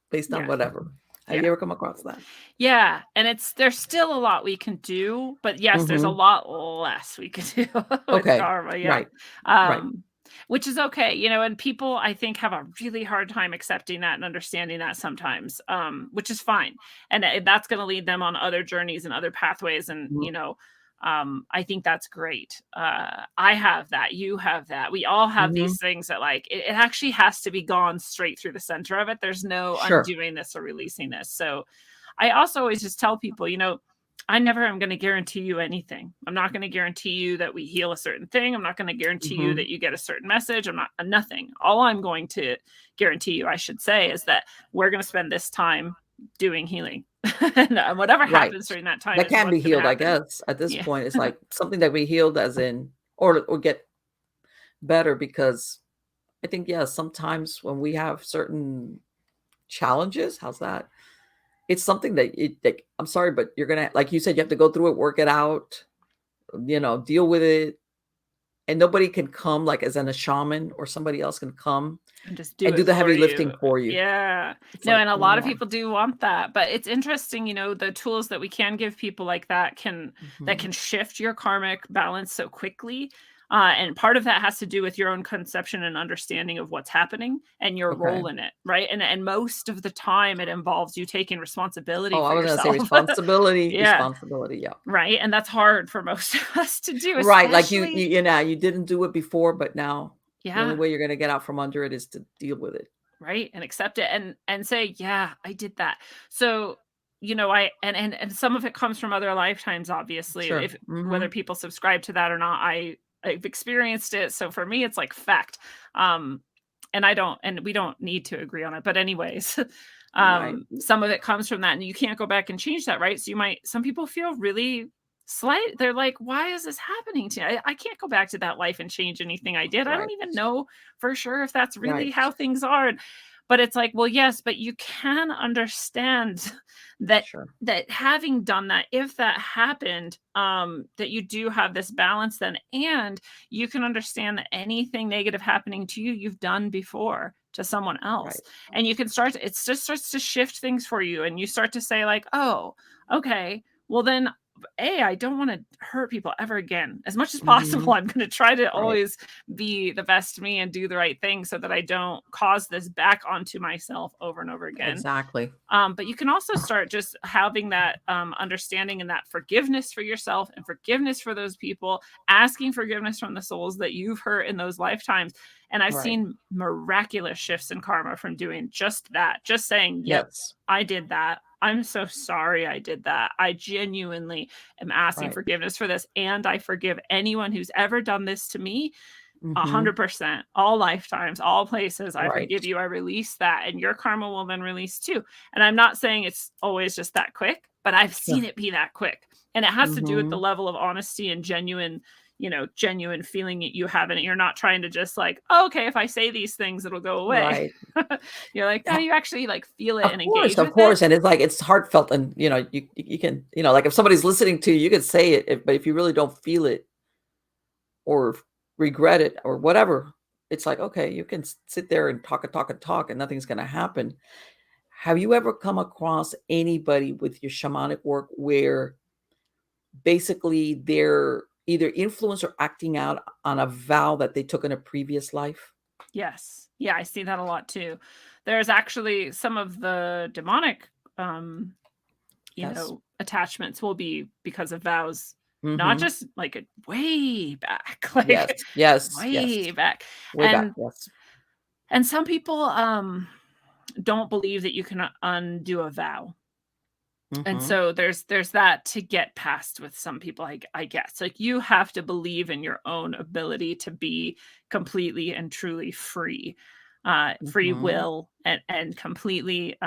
based on whatever. Have you ever come across that? Yeah. And there's still a lot we can do, but yes, there's a lot less we can do with karma. Yeah. Right. Which is okay, and people, I think, have a really hard time accepting that and understanding that sometimes, which is fine. And that's going to lead them on other journeys and other pathways. And, I think that's great. I have that. You have that. We all have these things that it actually has to be gone straight through the center of it. There's no undoing this or releasing this. So I also always just tell people, I never am going to guarantee you anything. I'm not going to guarantee you that we heal a certain thing. I'm not going to guarantee you that you get a certain message. Nothing. All I'm going to guarantee you, I should say, is that we're going to spend this time doing healing. And whatever happens during that time, that can be healed, I guess. At this point, it's like something that we healed as in, or get better, because I think, sometimes when we have certain challenges, how's that? It's something that I'm sorry, but you're going to, like you said, you have to go through it, work it out, deal with it. And nobody can come as a shaman or somebody else can come and just do the heavy lifting for you. Yeah. And a lot of people do want that, but it's interesting, the tools that we can give people like that can shift your karmic balance so quickly. And part of that has to do with your own conception and understanding of what's happening and your role in it, right? And most of the time it involves you taking responsibility Oh, I for was going to say yourself. responsibility, Yeah. responsibility. Yeah. Right. And that's hard for most of us to do, Right. Like especially. you didn't do it before, but now the only Yeah. way you're going to get out from under it is to deal with it. Right. And accept it and say, yeah, I did that. So, you know, I and some of it comes from other lifetimes, obviously. Sure. If whether people subscribe to that or not, I've experienced it. So for me, it's like fact. And we don't need to agree on it. But anyways, Right. some of it comes from that, and you can't go back and change that, right? So some people feel really slight. They're like, why is this happening to me? I can't go back to that life and change anything I did. I Right. don't even know for sure if that's really Right. how things are. But it's like, well, yes, but you can understand that Sure. that having done that, if that happened, that you do have this balance then, and you can understand that anything negative happening to you, you've done before to someone else. Right. And you can it just starts to shift things for you. And you start to say like, oh, okay, well then I don't want to hurt people ever again. As much as possible, I'm going to try to Right. always be the best me and do the right thing so that I don't cause this back onto myself over and over again. Exactly. But you can also start just having that understanding and that forgiveness for yourself and forgiveness for those people, asking forgiveness from the souls that you've hurt in those lifetimes. And I've Right. seen miraculous shifts in karma from doing just that, just saying, yep, Yes. I did that. I'm so sorry I did that. I genuinely am asking Right. forgiveness for this. And I forgive anyone who's ever done this to me. Mhm. 100%, all lifetimes, all places. I Right. forgive you. I release that. And your karma will then release too. And I'm not saying it's always just that quick, but I've seen it be that quick. And it has to do with the level of honesty and genuine feeling that you have in it. You're not trying to just like, oh, okay, if I say these things, it'll go away. Right. You're like, no, you actually like feel it and engage Of with course. it. And it's like, it's heartfelt, and you can, like if somebody's listening to you, you can say it, but if you really don't feel it or regret it or whatever, it's like, okay, you can sit there and talk and talk and talk and nothing's going to happen. Have you ever come across anybody with your shamanic work where basically they're either influenced or acting out on a vow that they took in a previous life? Yes. Yeah, I see that a lot too. There's actually some of the demonic Yes. attachments will be because of vows, not Mm-hmm. just like way back, Yes. like Yes. Yes. way back. Way back. And Yes. and some people don't believe that you can undo a vow. And Mm-hmm. so there's that to get past with some people, I guess. Like you have to believe in your own ability to be completely and truly free, free Mm-hmm. will and completely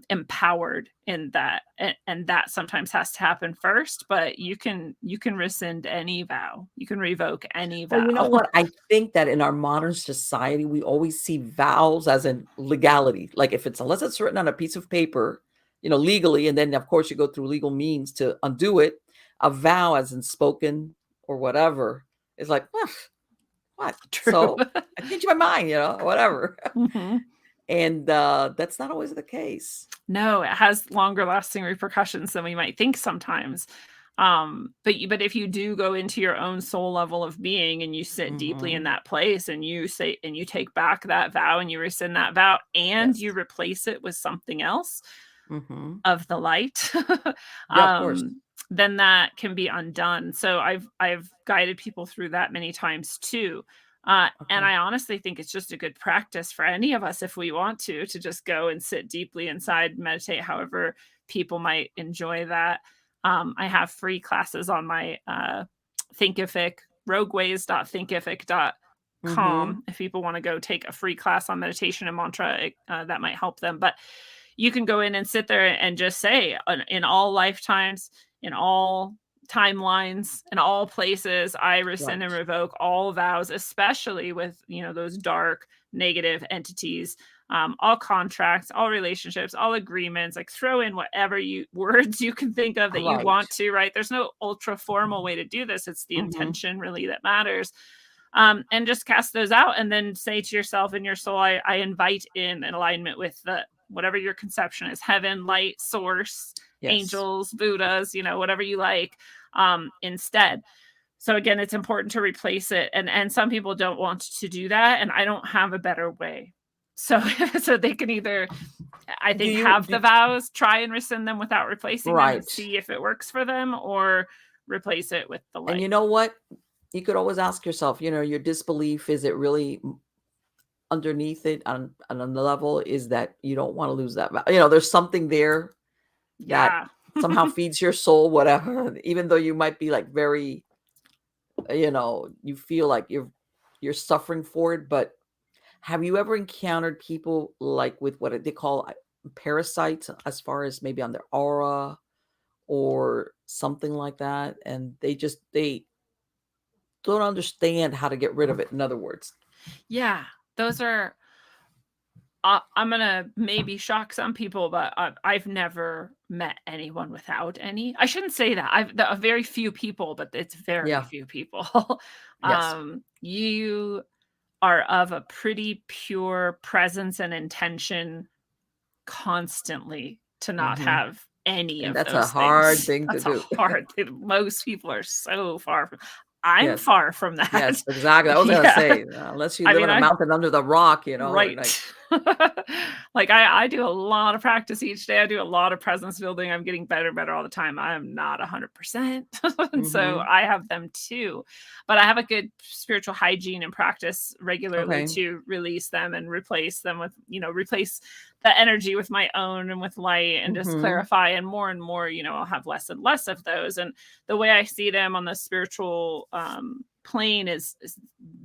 empowered in that. And that sometimes has to happen first, but you can rescind any vow. You can revoke any Well, you know vow. what? I think that in our modern society, we always see vows as in legality. Like if unless it's written on a piece of paper, legally, and then of course you go through legal means to undo it. A vow as in spoken or whatever is like, what? True. So I changed my mind, whatever. Mm-hmm. And that's not always the case. No, it has longer lasting repercussions than we might think sometimes. But if you do go into your own soul level of being and you sit deeply in Mm-hmm. that place and you say and you take back that vow and you rescind that vow and Yes. you replace it with something else Mm-hmm. of the light, Yeah, of course. then that can be undone. So I've guided people through that many times too. And Okay. I honestly think it's just a good practice for any of us if we want to just go and sit deeply inside, meditate, however people might enjoy that. I have free classes on my Thinkific, rogueways.thinkific.com. Mm-hmm. If people want to go take a free class on meditation and mantra, that might help them. But you can go in and sit there and just say, in all lifetimes, in all timelines, in all places, I rescind and Right. revoke all vows, especially with those dark negative entities, all contracts, all relationships, all agreements. Like throw in whatever words you can think of that you Right. want to. Right? There's no ultra formal way to do this. It's the Mm-hmm. intention really that matters. And just cast those out, and then say to yourself in your soul, I invite in alignment with whatever your conception is, heaven, light, source, Yes. angels, Buddhas, whatever you like, instead. So again, it's important to replace it. And some people don't want to do that. And I don't have a better way. So, so they can either, I Do think, you have the vows, try and rescind them without replacing them and right. see if it works for them, or replace it with the And you light. know what? You could always ask yourself, your disbelief, is it really underneath it on the level is that you don't want to lose that there's something there that Yeah. somehow feeds your soul, whatever, even though you might be like very, you feel like you're suffering for it. But have you ever encountered people like with what they call parasites, as far as maybe on their aura or something like that, and they don't understand how to get rid of it, in other words? Yeah. Those are, I'm going to maybe shock some people, but I've never met anyone without any. I shouldn't say that. Very few people, but it's very Yeah. few people. Yes. You are of a pretty pure presence and intention constantly to not Hmm. have any And of that's a those hard things. thing to That's a do. hard thing. Most people are so far from. I'm Yes. far from that. Yes, exactly. I was gonna Yeah. say, unless you I live mean, on a mountain under the rock, like right. Like I do a lot of practice each day. I do a lot of presence building. I'm getting better and better all the time. I am not 100%. And so mhm. I have them too. But I have a good spiritual hygiene and practice regularly Okay. to release them and replace them with, replace the energy with my own and with light, and just Mhm. clarify. And more, I'll have less and less of those. And the way I see them on the spiritual plane is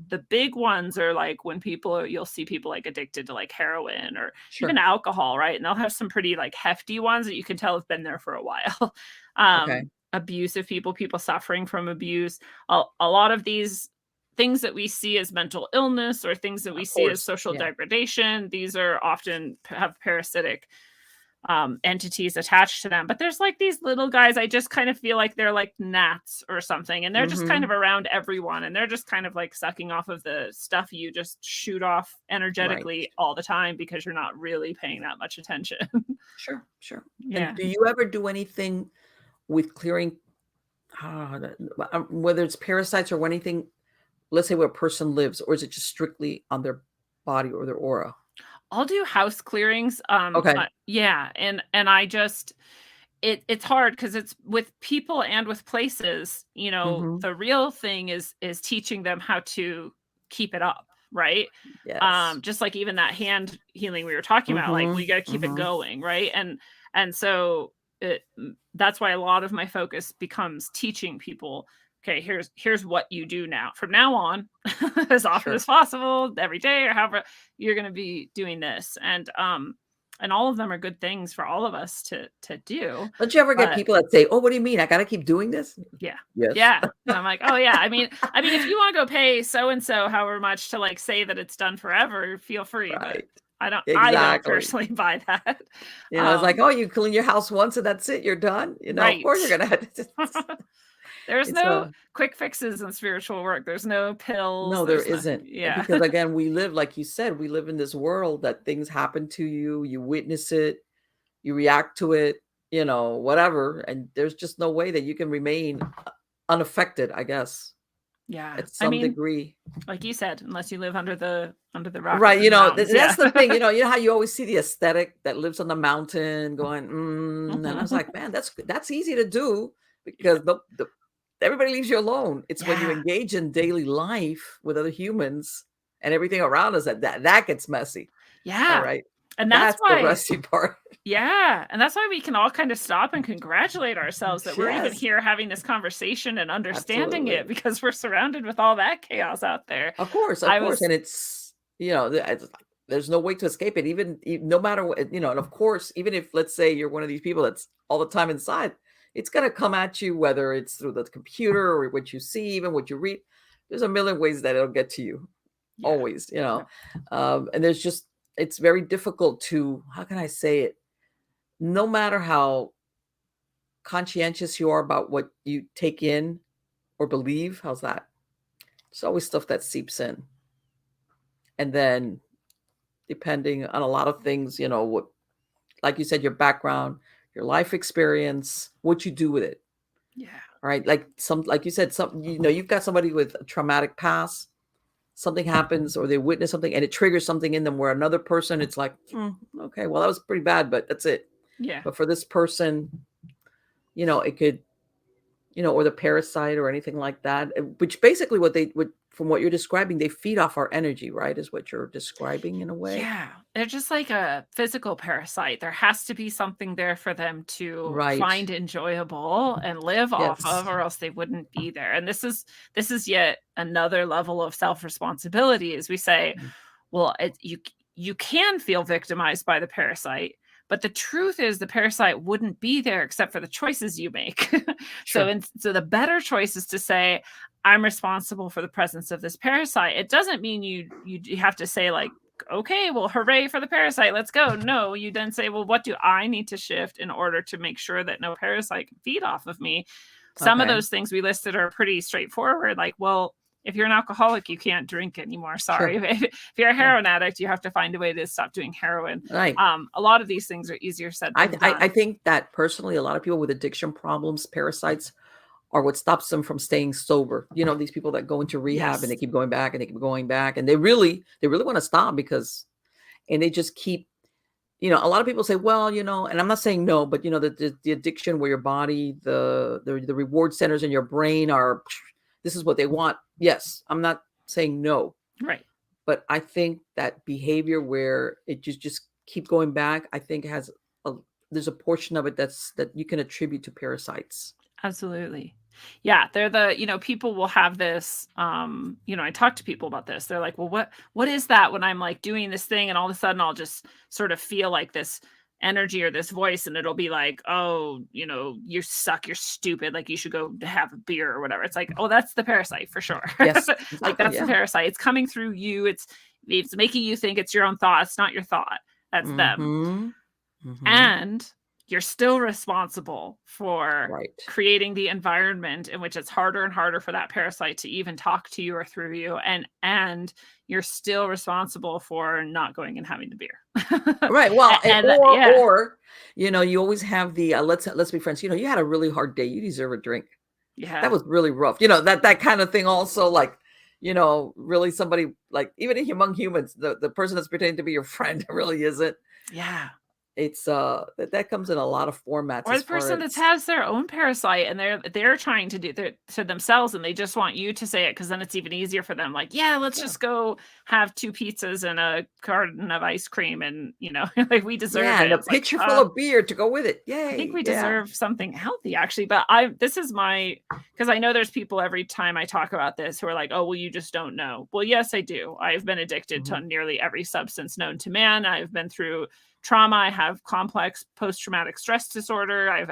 the big ones are like when you'll see people like addicted to like heroin or even Sure. alcohol, right? And they'll have some pretty like hefty ones that you can tell have been there for a while. Okay. Abusive people suffering from abuse. A lot of these things that we see as mental illness or things that we Of see as course. social Yeah. degradation, these are often have parasitic entities attached to them. But there's like these little guys, I just kind of feel like they're like gnats or something, and they're just kind of Mhm. around everyone, and they're just kind of like sucking off of the stuff you just shoot off Right. energetically all the time because you're not really paying that much attention. Sure, sure. And Yeah. do you ever do anything with clearing, whether it's parasites or anything, let's say where a person lives, or is it just strictly on their body or their aura? I'll do house clearings. Okay. Yeah, and I just it's hard because it's with people and with places. Mhm. The real thing is teaching them how to keep it up, right? Yes. Just like even that hand healing we were talking about, like we Mhm. got to keep it Mhm. going, right? And so that's why a lot of my focus becomes teaching people. Okay, here's what you do now. From now on, as often Sure. as possible, every day or however, you're going to be doing this. And all of them are good things for all of us to do. Don't you ever get But people that say, "Oh, what do you mean? I gotta keep doing this?" yeah. Yes. Yeah. And I'm like, "Oh yeah, I mean if you want to go pay so and so however much to like say that it's done forever, feel free, but Right. I don't Exactly. personally buy that." It's like, Um "Oh, you clean your house once and that's it, you're done?" Of right. course you're gonna have to. There's It's no a quick fixes in spiritual work. There's no pills. No, there There's no isn't. yeah. Because again, we live, like you said, we live in this world that things happen to you, you witness it, you react to it, whatever, and there's just no way that you can remain unaffected, I guess, Yeah. at I some mean, degree. like you said, unless you live under the rock up Right, in the mountains. that's Yeah. the thing, how you always see the aesthetic that lives on the mountain going, and I was Mhm. like, "Man, that's easy to do Yeah. because the everybody leaves you alone." It's when you Yeah. engage in daily life with other humans and everything around us that gets messy. All Yeah. right. And that's That's the why rusty part. yeah, and that's why we can all kind of stop and congratulate ourselves that we're even Yes, here having this conversation and understanding it absolutely. because we're surrounded with all that chaos out there. Of I course, was and it's, it's like there's no way to escape it, even no matter what, and of course, even if, let's say, you're one of these people that's all the time inside, it's gonna come at you, whether it's through the computer or what you see, even what you read. There's a million ways that it'll get to you, yeah. always, Yep. and it's very difficult to, how can I say it? No matter how conscientious you are about what you take in or believe, how's that? There's always stuff that seeps in. And then depending on a lot of things, what, like you said, your background, your life experience, what you do with it. Yeah. Right. Like you said, you've got somebody with a traumatic past, something happens or they witness something and it triggers something in them where another person, it's like, okay, well, that was pretty bad, but that's it. Yeah. But for this person, it could, or the parasite or anything like that, which basically what they would, from what you're describing, they feed off our energy, right? Is what you're describing in a way. Yeah. They're just like a physical parasite. There has to be something there for them to Right. find enjoyable and live off Yes. of, or else they wouldn't be there. And this is yet another level of self-responsibility, as we say, well, you can feel victimized by the parasite, but the truth is the parasite wouldn't be there except for the choices you make. Sure. So the better choice is to say, I'm responsible for the presence of this parasite. It doesn't mean you have to say like, okay, well, hooray for the parasite, let's go. No, you then say, well, what do I need to shift in order to make sure that no parasite can feed off of me? Some of Okay. those things we listed are pretty straightforward. Like, well, if you're an alcoholic, you can't drink anymore. Sorry. Sure. If you're a heroin addict, you have to find a way to stop doing heroin. Right. A lot of these things are easier said than done. I think that personally, a lot of people with addiction problems, parasites are what stops them from staying sober. These people that go into rehab Yes. and they keep going back and they keep going back and they really want to stop and they just keep, a lot of people say, well, and I'm not saying no, but the addiction where your body, the reward centers in your brain are, this is what they want. Yes. I'm not saying no. Right. But I think that behavior where it just keep going back, I think there's a portion of it that you can attribute to parasites. Absolutely. Yeah, they're people will have this, I talk to people about this. They're like, well, what is that when I'm like doing this thing and all of a sudden I'll just sort of feel like this energy or this voice and it'll be like, oh, you suck, you're stupid, like you should go have a beer or whatever. It's like, oh, that's the parasite for sure. Yes, like that's the parasite. It's coming through you. It's making you think it's your own thought. It's not your thought. That's them. And you're still responsible for creating the environment in which it's harder and harder for that parasite to even talk to you or through you. And you're still responsible for not going and having the beer. Right. Well, or you always have the, let's be friends. You had a really hard day. You deserve a drink. Yeah. That was really rough. That kind of thing also, like, really somebody, like, even among humans, the person that's pretending to be your friend really isn't. Yeah. It's that comes in a lot of formats. Or the person that has their own parasite and they're trying to do to themselves and they just want you to say it because then it's even easier for them. Like, let's just go have 2 pizzas and a carton of ice cream and like we deserve it. And a pitcher full of beer to go with it. Yay! I think we deserve something healthy actually. But this is because I know there's people every time I talk about this who are like, oh well, you just don't know. Well, yes, I do. I've been addicted to nearly every substance known to man. I've been through trauma. I have complex post-traumatic stress disorder. I've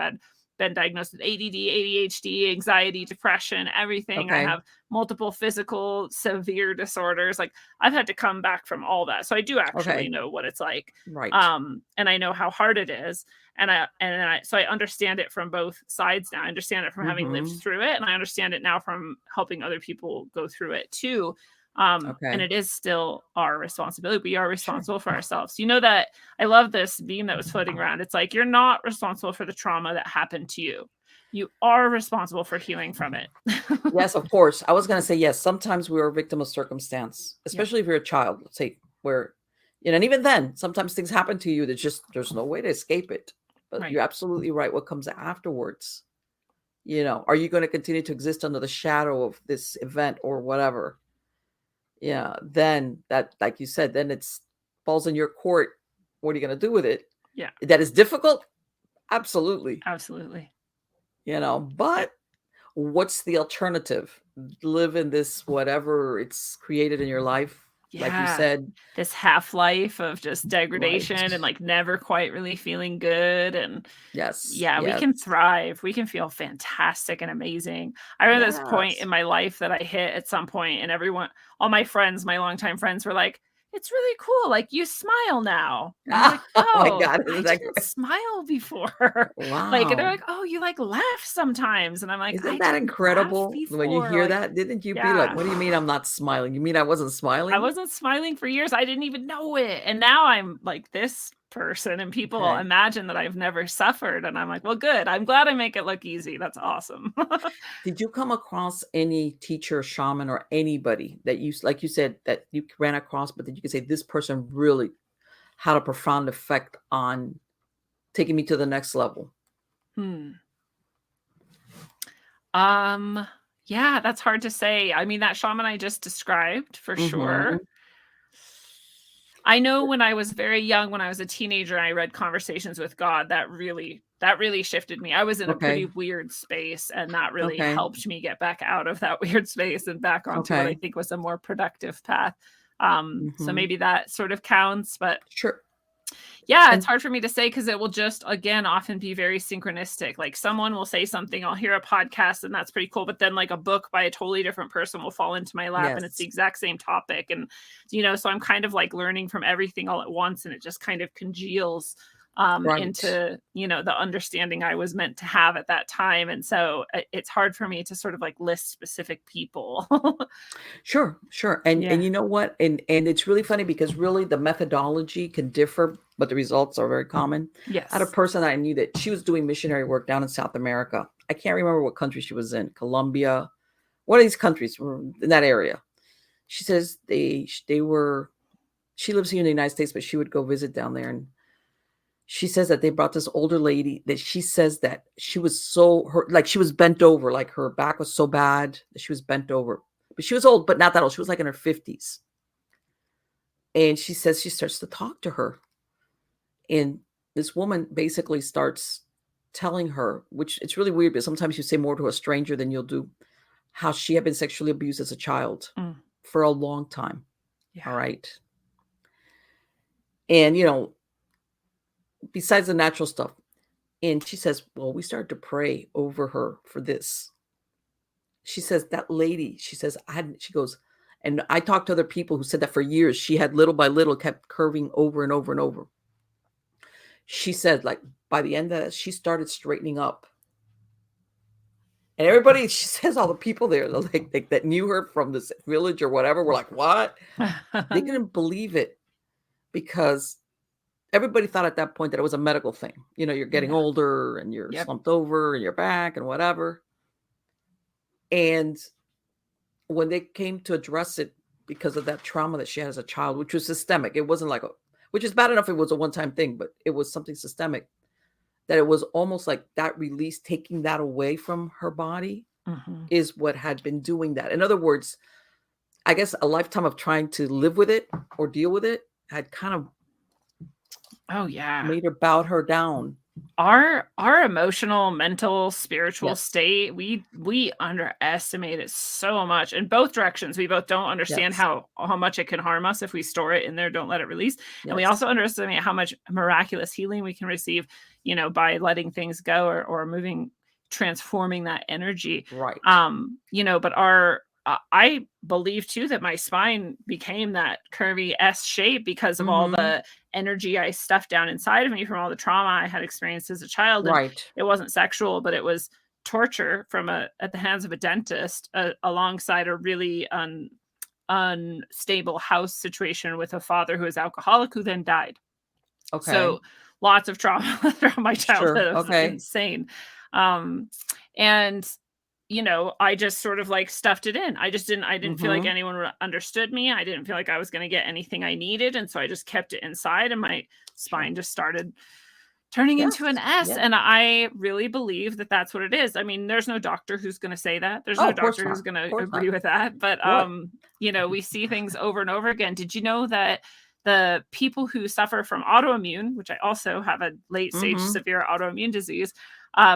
been diagnosed with ADD, ADHD, anxiety, depression, everything. I have multiple physical severe disorders. Like I've had to come back from all that. So I do actually know what it's like. Right. And I know how hard it is. So I understand it from both sides now. I understand it from having lived through it. And I understand it now from helping other people go through it too. And it is still our responsibility. We are responsible for ourselves. That I love this meme that was floating around. It's like, you're not responsible for the trauma that happened to you. You are responsible for healing from it. Yes, of course. I was going to say, yes, sometimes we are a victim of circumstance, especially if you're a child, let's say where, and even then, sometimes things happen to you that there's no way to escape it. But you're absolutely right. What comes afterwards, are you going to continue to exist under the shadow of this event or whatever? Yeah, then that, like you said, then it's falls in your court. What are you going to do with it? Yeah. That is difficult. Absolutely. Absolutely. But what's the alternative? Live in this, whatever it's created in your life. Yeah. Like you said, this half-life of just degradation and like never quite really feeling good. And we can thrive. We can feel fantastic and amazing. I remember this point in my life that I hit at some point and all my friends, my longtime friends were like, it's really cool. Like you smile now. And I was like, oh my God, I didn't smile before. Wow. Like, and they're like, oh, you like laugh sometimes. And I'm like, isn't that incredible? When you hear that, didn't you be like, what do you mean I'm not smiling? You mean I wasn't smiling? I wasn't smiling for years. I didn't even know it. And now I'm like this person, and people imagine that I've never suffered, and I'm like, well, good. I'm glad I make it look easy. That's awesome. Did you come across any teacher, shaman, or anybody that you, like you said, that you ran across, but that you could say this person really had a profound effect on taking me to the next level? Yeah, that's hard to say. I mean, that shaman I just described for sure. I know when I was very young, when I was a teenager, I read Conversations with God. That really shifted me. I was in a pretty weird space, and that really helped me get back out of that weird space and back onto what I think was a more productive path. So maybe that sort of counts, but sure. Yeah, it's hard for me to say because it will just, again, often be very synchronistic. Like someone will say something, I'll hear a podcast, and that's pretty cool. But then like a book by a totally different person will fall into my lap and it's the exact same topic. And, so I'm kind of like learning from everything all at once, and it just kind of congeals into, the understanding I was meant to have at that time. And so it's hard for me to sort of like list specific people. Sure. And you know what? And it's really funny because really the methodology can differ, but the results are very common. Yes. I had a person that I knew that she was doing missionary work down in South America. I can't remember what country she was in, Colombia, one of these countries in that area. She says she lives here in the United States, but she would go visit down there. And she says that they brought this older lady that she says that she was she was bent over, like her back was so bad that she was bent over. But she was old, but not that old. She was like in her 50s. And she says she starts to talk to her. And this woman basically starts telling her, which it's really weird, but sometimes you say more to a stranger than you'll do, how she had been sexually abused as a child for a long time. Yeah. All right. And, besides the natural stuff. And she says, well, we started to pray over her for this. She says, that lady, she goes, and I talked to other people who said that for years, she had little by little kept curving over and over and over. She said, like, by the end of it, she started straightening up. And everybody, she says, all the people there, like that knew her from this village or whatever, were like, what? They couldn't believe it because everybody thought at that point that it was a medical thing. You're getting older and you're slumped over and your back and whatever. And when they came to address it because of that trauma that she had as a child, which was systemic, it wasn't like which is bad enough if it was a one-time thing, but it was something systemic, that it was almost like that release, taking that away from her body is what had been doing that. In other words, I guess a lifetime of trying to live with it or deal with it had kind of made her bowed her down. Our emotional, mental, spiritual state, we underestimate it so much in both directions. We both don't understand how much it can harm us if we store it in there, don't let it release. And we also underestimate how much miraculous healing we can receive, by letting things go or moving, transforming that energy. Right. But I believe too that my spine became that curvy S shape because of all the energy I stuffed down inside of me from all the trauma I had experienced as a child. And right. It wasn't sexual, but it was torture at the hands of a dentist alongside a really unstable house situation with a father who was alcoholic who then died. Okay. So lots of trauma throughout my childhood. Sure. Okay. It was insane. And I just sort of like stuffed it in. I didn't feel like anyone understood me. I didn't feel like I was going to get anything I needed. And so I just kept it inside, and my spine just started turning into an S. And I really believe that that's what it is. I mean, there's no doctor who's going to say that. There's no doctor who's going to agree with that. But, we see things over and over again. Did you know that the people who suffer from autoimmune, which I also have a late stage severe autoimmune disease,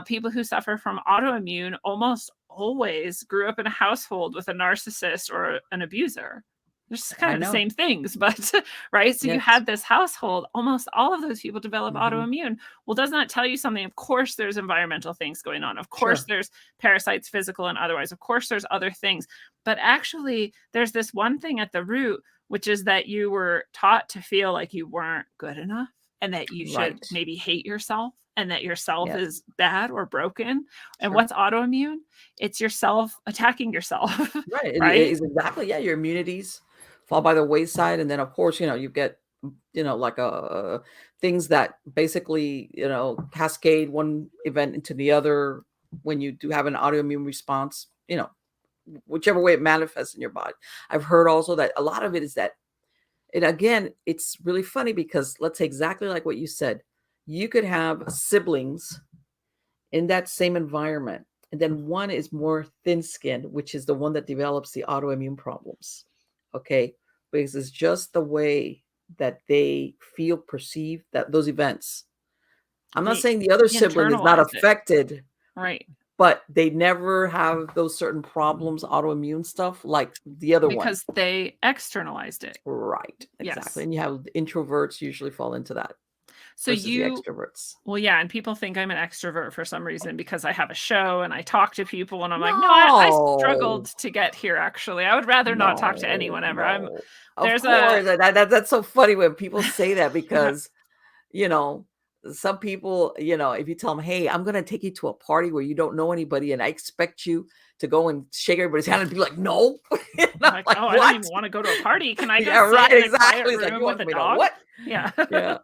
people who suffer from autoimmune almost always grew up in a household with a narcissist or an abuser. They're just kind of the same things, but right. So you had this household, almost all of those people develop autoimmune. Well, doesn't that tell you something? Of course, there's environmental things going on. Of course, there's parasites, physical and otherwise. Of course, there's other things, but actually there's this one thing at the root, which is that you were taught to feel like you weren't good enough and that you should maybe hate yourself and that yourself is bad or broken. And what's autoimmune? It's yourself attacking yourself. Right. Right. It's exactly. Yeah. Your immunities fall by the wayside. And then of course, you get like things that basically, cascade one event into the other when you do have an autoimmune response, whichever way it manifests in your body. I've heard also that a lot of it is that, and again, it's really funny because let's say exactly like what you said, you could have siblings in that same environment, and then one is more thin-skinned, which is the one that develops the autoimmune problems. Okay, because it's just the way that they feel, perceive that those events. I'm not saying the other sibling is not affected, right? But they never have those certain problems, autoimmune stuff, like the other one. Because they externalized it. Right. Exactly. Yes. And you have introverts usually fall into that. So the extroverts. Well, yeah. And people think I'm an extrovert for some reason because I have a show and I talk to people and I'm like, no, I struggled to get here. Actually, I would rather not talk to anyone ever. That's so funny when people say that because, some people, if you tell them, hey, I'm going to take you to a party where you don't know anybody and I expect you to go and shake everybody's hand and be like, no. Like, oh, I don't even want to go to a party. Can I go sit in a quiet room with a dog? What? Yeah. Yeah.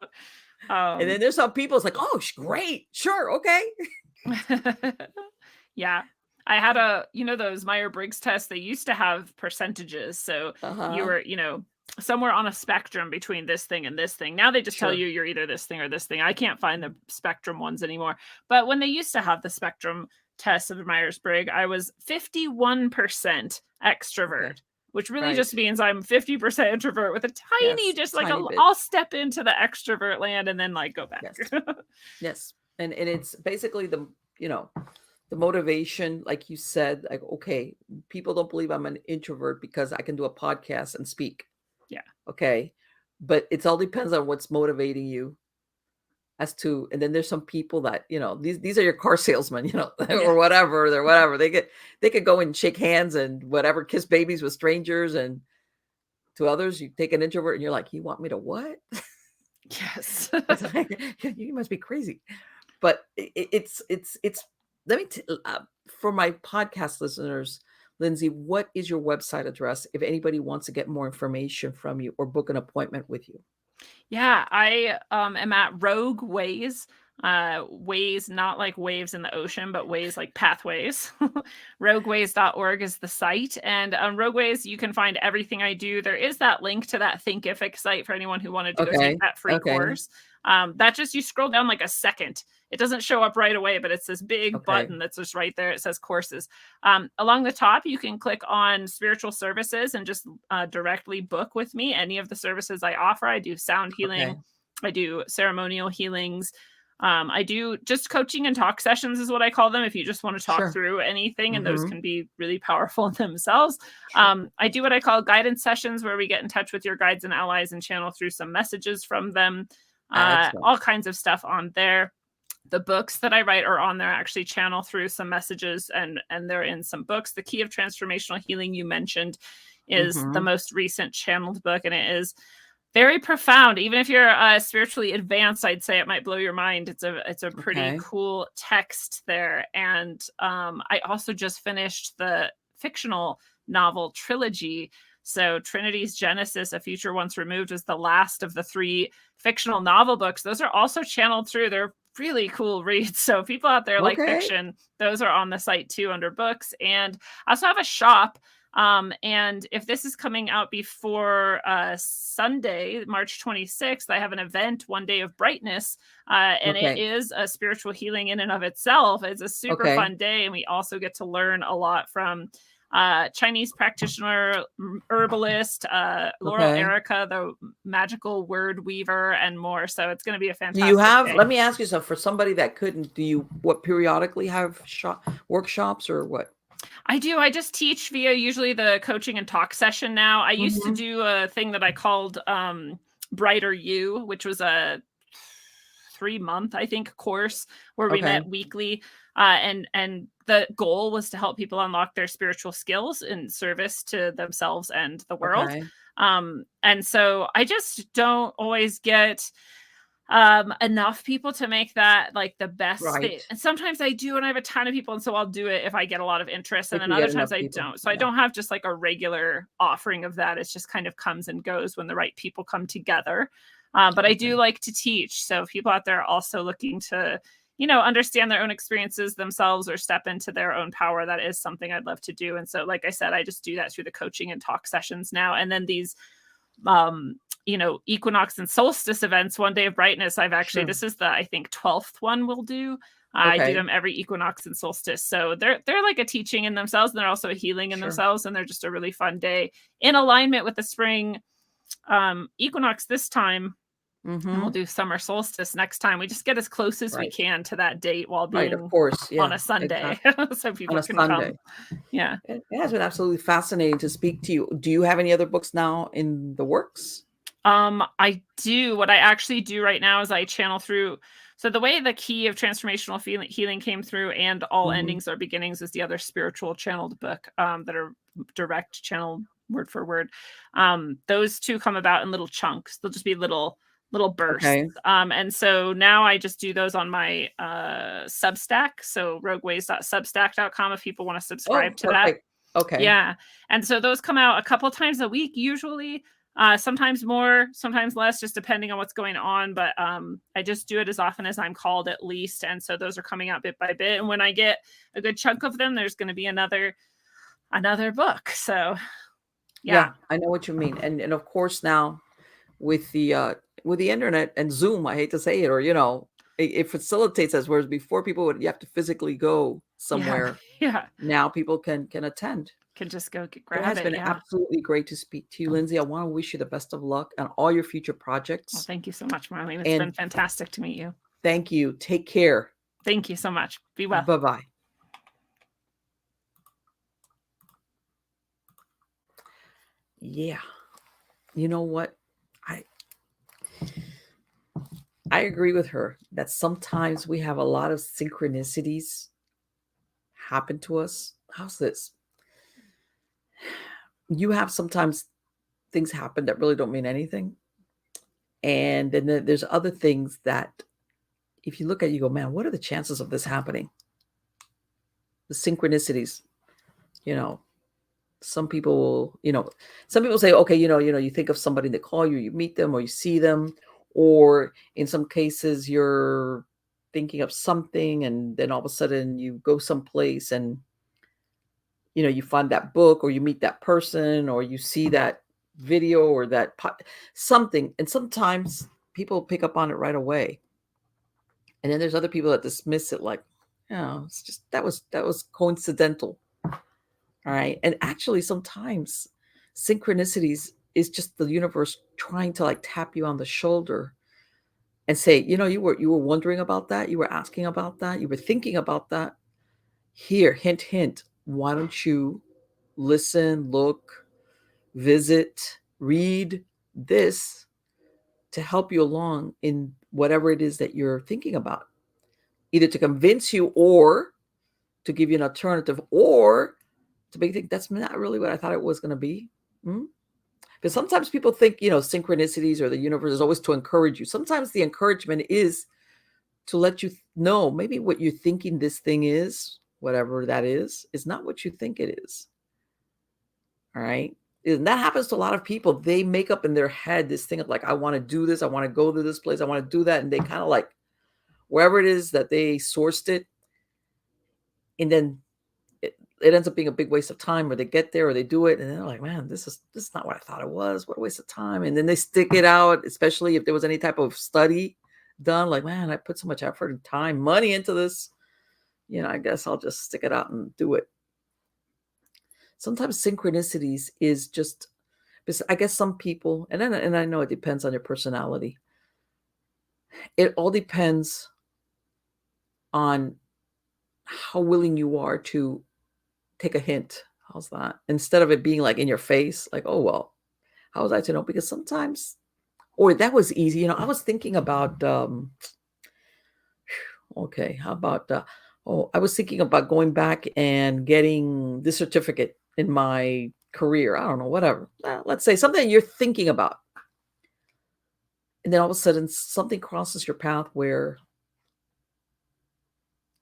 And then there's some people, it's like, oh, great. Sure. Okay. Yeah. I had those Myers-Briggs tests, they used to have percentages. So you were, somewhere on a spectrum between this thing and this thing. Now they just tell you you're either this thing or this thing. I can't find the spectrum ones anymore. But when they used to have the spectrum test of the Myers-Briggs, I was 51% extrovert, which really just means I'm 50% introvert with a tiny, I'll step into the extrovert land and then go back. Yes. Yes. And it's basically the motivation, like you said, like, okay, people don't believe I'm an introvert because I can do a podcast and speak. Yeah. Okay. But it all depends on what's motivating you and then there's some people that, these are your car salesmen, or whatever. They're whatever. They could go and shake hands and whatever, kiss babies with strangers. And to others, you take an introvert and you're like, you want me to what? Yes. You must be crazy. But it's let me for my podcast listeners, Lindsey, what is your website address if anybody wants to get more information from you or book an appointment with you? Yeah, I am at Rogue Ways. Ways, not like waves in the ocean, but ways like pathways. Rogueways.org is the site. And on Rogueways, you can find everything I do. There is that link to that Thinkific site for anyone who wanted to go take that free course. That just, you scroll down like a second. It doesn't show up right away, but it's this big button that's just right there. It says courses. Along the top, you can click on spiritual services and just directly book with me. Any of the services I offer. I do sound healing. I do ceremonial healings. I do just coaching and talk sessions is what I call them. If you just want to talk through anything, and those can be really powerful in themselves. I do what I call guidance sessions where we get in touch with your guides and allies and channel through some messages from them. All kinds of stuff on there. The books that I write are on there. I actually channel through some messages and they're in some books. The Key of Transformational Healing you mentioned is the most recent channeled book, and it is very profound. Even if you're spiritually advanced, I'd say it might blow your mind. It's a pretty cool text there. And I also just finished the fictional novel trilogy. So Trinity's Genesis, A Future Once Removed, is the last of the 3 fictional novel books. Those are also channeled through. They're really cool reads. So people out there like fiction, those are on the site too under books. And I also have a shop. And if this is coming out before Sunday, March 26th, I have an event, One Day of Brightness, and it is a spiritual healing in and of itself. It's a super fun day, and we also get to learn a lot from Chinese practitioner, herbalist, Laurel Erica, the magical word weaver, and more. So it's going to be a fantastic Do you have, day. let me ask you something, for somebody that couldn't, do you periodically have workshops or what? I do. I just teach via usually the coaching and talk session now. I used to do a thing that I called Brighter You, which was a 3-month, I think, course where we met weekly. And the goal was to help people unlock their spiritual skills in service to themselves and the world. And so I just don't always get enough people to make that like the best Right. thing. And sometimes I do, and I have a ton of people, and so I'll do it if I get a lot of interest. And If then you other get times enough I people. don't. So I don't have just like a regular offering of that. It's just kind of comes and goes when the right people come together. But I do like to teach. So if people out there are also looking to, understand their own experiences themselves or step into their own power, that is something I'd love to do. And so, like I said, I just do that through the coaching and talk sessions now. And then these equinox and solstice events, One Day of Brightness, I've actually, this is the, I think, 12th one we'll do. I do them every equinox and solstice. So they're like a teaching in themselves, and they're also a healing in themselves. And they're just a really fun day in alignment with the spring equinox this time. And we'll do summer solstice next time. We just get as close as we can to that date while being of course, on a Sunday. So people can come. Yeah. It has been absolutely fascinating to speak to you. Do you have any other books now in the works? I do. What I actually do right now is I channel through. So the way the Key of Transformational Healing came through, and All Endings Are Beginnings, is the other spiritual channeled book that are direct channel word for word. Those two come about in little chunks. They'll just be little bursts. And so now I just do those on my Substack. So rogueways.substack.com if people want to subscribe to that. Okay. Yeah. And so those come out a couple times a week, usually. Sometimes more, sometimes less, just depending on what's going on. But I just do it as often as I'm called, at least. And so those are coming out bit by bit. And when I get a good chunk of them, there's going to be another book. So yeah, I know what you mean. And of course now with the internet and Zoom, I hate to say it, or it facilitates us. Whereas before you have to physically go somewhere. Yeah. Now people can attend. Can just go grab it. It has been absolutely great to speak to you, Lindsey. I want to wish you the best of luck on all your future projects. Well, thank you so much, Marlene. It's been fantastic to meet you. Thank you. Take care. Thank you so much. Be well. Bye-bye. Yeah. You know what? I agree with her that sometimes we have a lot of synchronicities happen to us. How's this? You have sometimes things happen that really don't mean anything. And then there's other things that if you look at, you go, man, what are the chances of this happening? The synchronicities, some people say, okay, you think of somebody that call you, you meet them or you see them, or in some cases you're thinking of something and then all of a sudden you go someplace and you find that book or you meet that person or you see that video or that something. And sometimes people pick up on it right away. And then there's other people that dismiss it like, it's just, that was coincidental. All right. And actually sometimes synchronicities is just the universe trying to like tap you on the shoulder and say, you were wondering about that. You were asking about that. You were thinking about that. Here, hint, hint. Why don't you listen, look, visit, read this to help you along in whatever it is that you're thinking about, either to convince you or to give you an alternative or to make you think that's not really what I thought it was going to be. Because sometimes people think, synchronicities or the universe is always to encourage you. Sometimes the encouragement is to let you know maybe what you're thinking this thing is, whatever that is not what you think it is. All right. And that happens to a lot of people. They make up in their head this thing of like, I want to do this. I want to go to this place. I want to do that. And they kind of like, wherever it is that they sourced it. And then it ends up being a big waste of time, or they get there or they do it. And they're like, man, this is not what I thought it was. What a waste of time. And then they stick it out, especially if there was any type of study done, like, man, I put so much effort and time, money into this. I guess I'll just stick it out and do it. Sometimes synchronicities is just, I guess some people, and I know it depends on your personality. It all depends on how willing you are to take a hint. How's that? Instead of it being like in your face, like, oh, well, how was I to know? Because sometimes, or that was easy. I was thinking about, okay, how about, I was thinking about going back and getting this certificate in my career. I don't know, whatever. Let's say something you're thinking about. And then all of a sudden something crosses your path where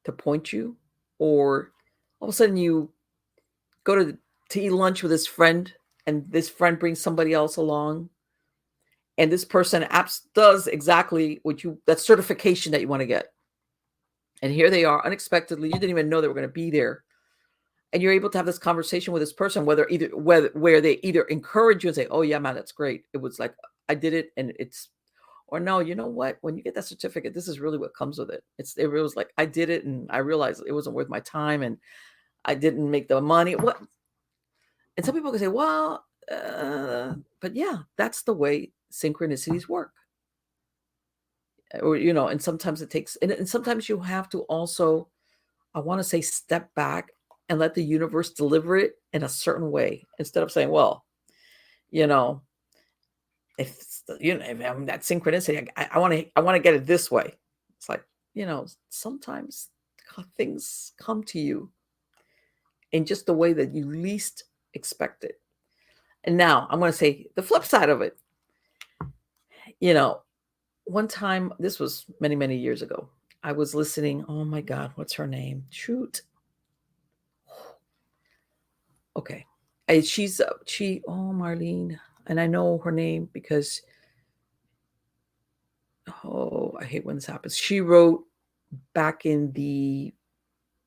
to point you, or all of a sudden you go to eat lunch with this friend, and this friend brings somebody else along, and this person does exactly what that certification that you want to get. And here they are unexpectedly. You didn't even know they were going to be there. And you're able to have this conversation with this person, where they either encourage you and say, oh yeah, man, that's great. It was like, I did it. And or no, you know what? When you get that certificate, this is really what comes with it. It was like, I did it and I realized it wasn't worth my time and I didn't make the money. What? And some people can say, well, but yeah, that's the way synchronicities work. Or, and sometimes it takes, and sometimes you have to also, I want to say, step back and let the universe deliver it in a certain way, instead of saying, well, if I'm that synchronicity, I want to get it this way. It's like, sometimes things come to you in just the way that you least expect it. And now I'm going to say the flip side of it. One time, this was many, many years ago, I was listening. Oh my God, what's her name? Shoot. Okay. Marlene. And I know her name because, I hate when this happens. She wrote back in the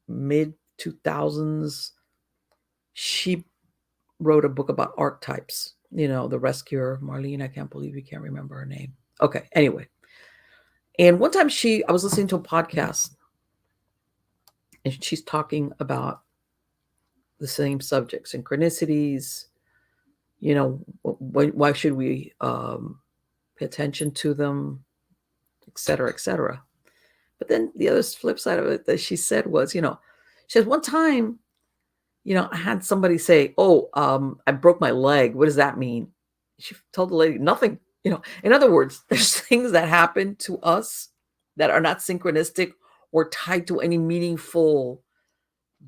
mid 2000s. She wrote a book about archetypes, the rescuer, Marlene. I can't believe you can't remember her name. Okay. Anyway. And one time I was listening to a podcast and she's talking about the same subject, synchronicities, why should we pay attention to them, et cetera, et cetera. But then the other flip side of it that she said was, she said, one time, I had somebody say, I broke my leg. What does that mean? She told the lady, nothing. In other words, there's things that happen to us that are not synchronistic or tied to any meaningful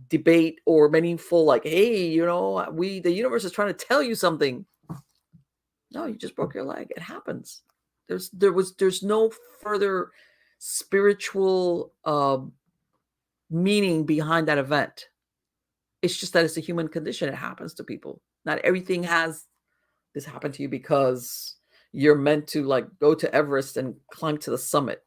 debate or meaningful, like, hey, the universe is trying to tell you something. No, you just broke your leg. It happens. There's no further spiritual meaning behind that event. It's just that it's a human condition. It happens to people. Not everything has this happen to you because you're meant to go to Everest and climb to the summit.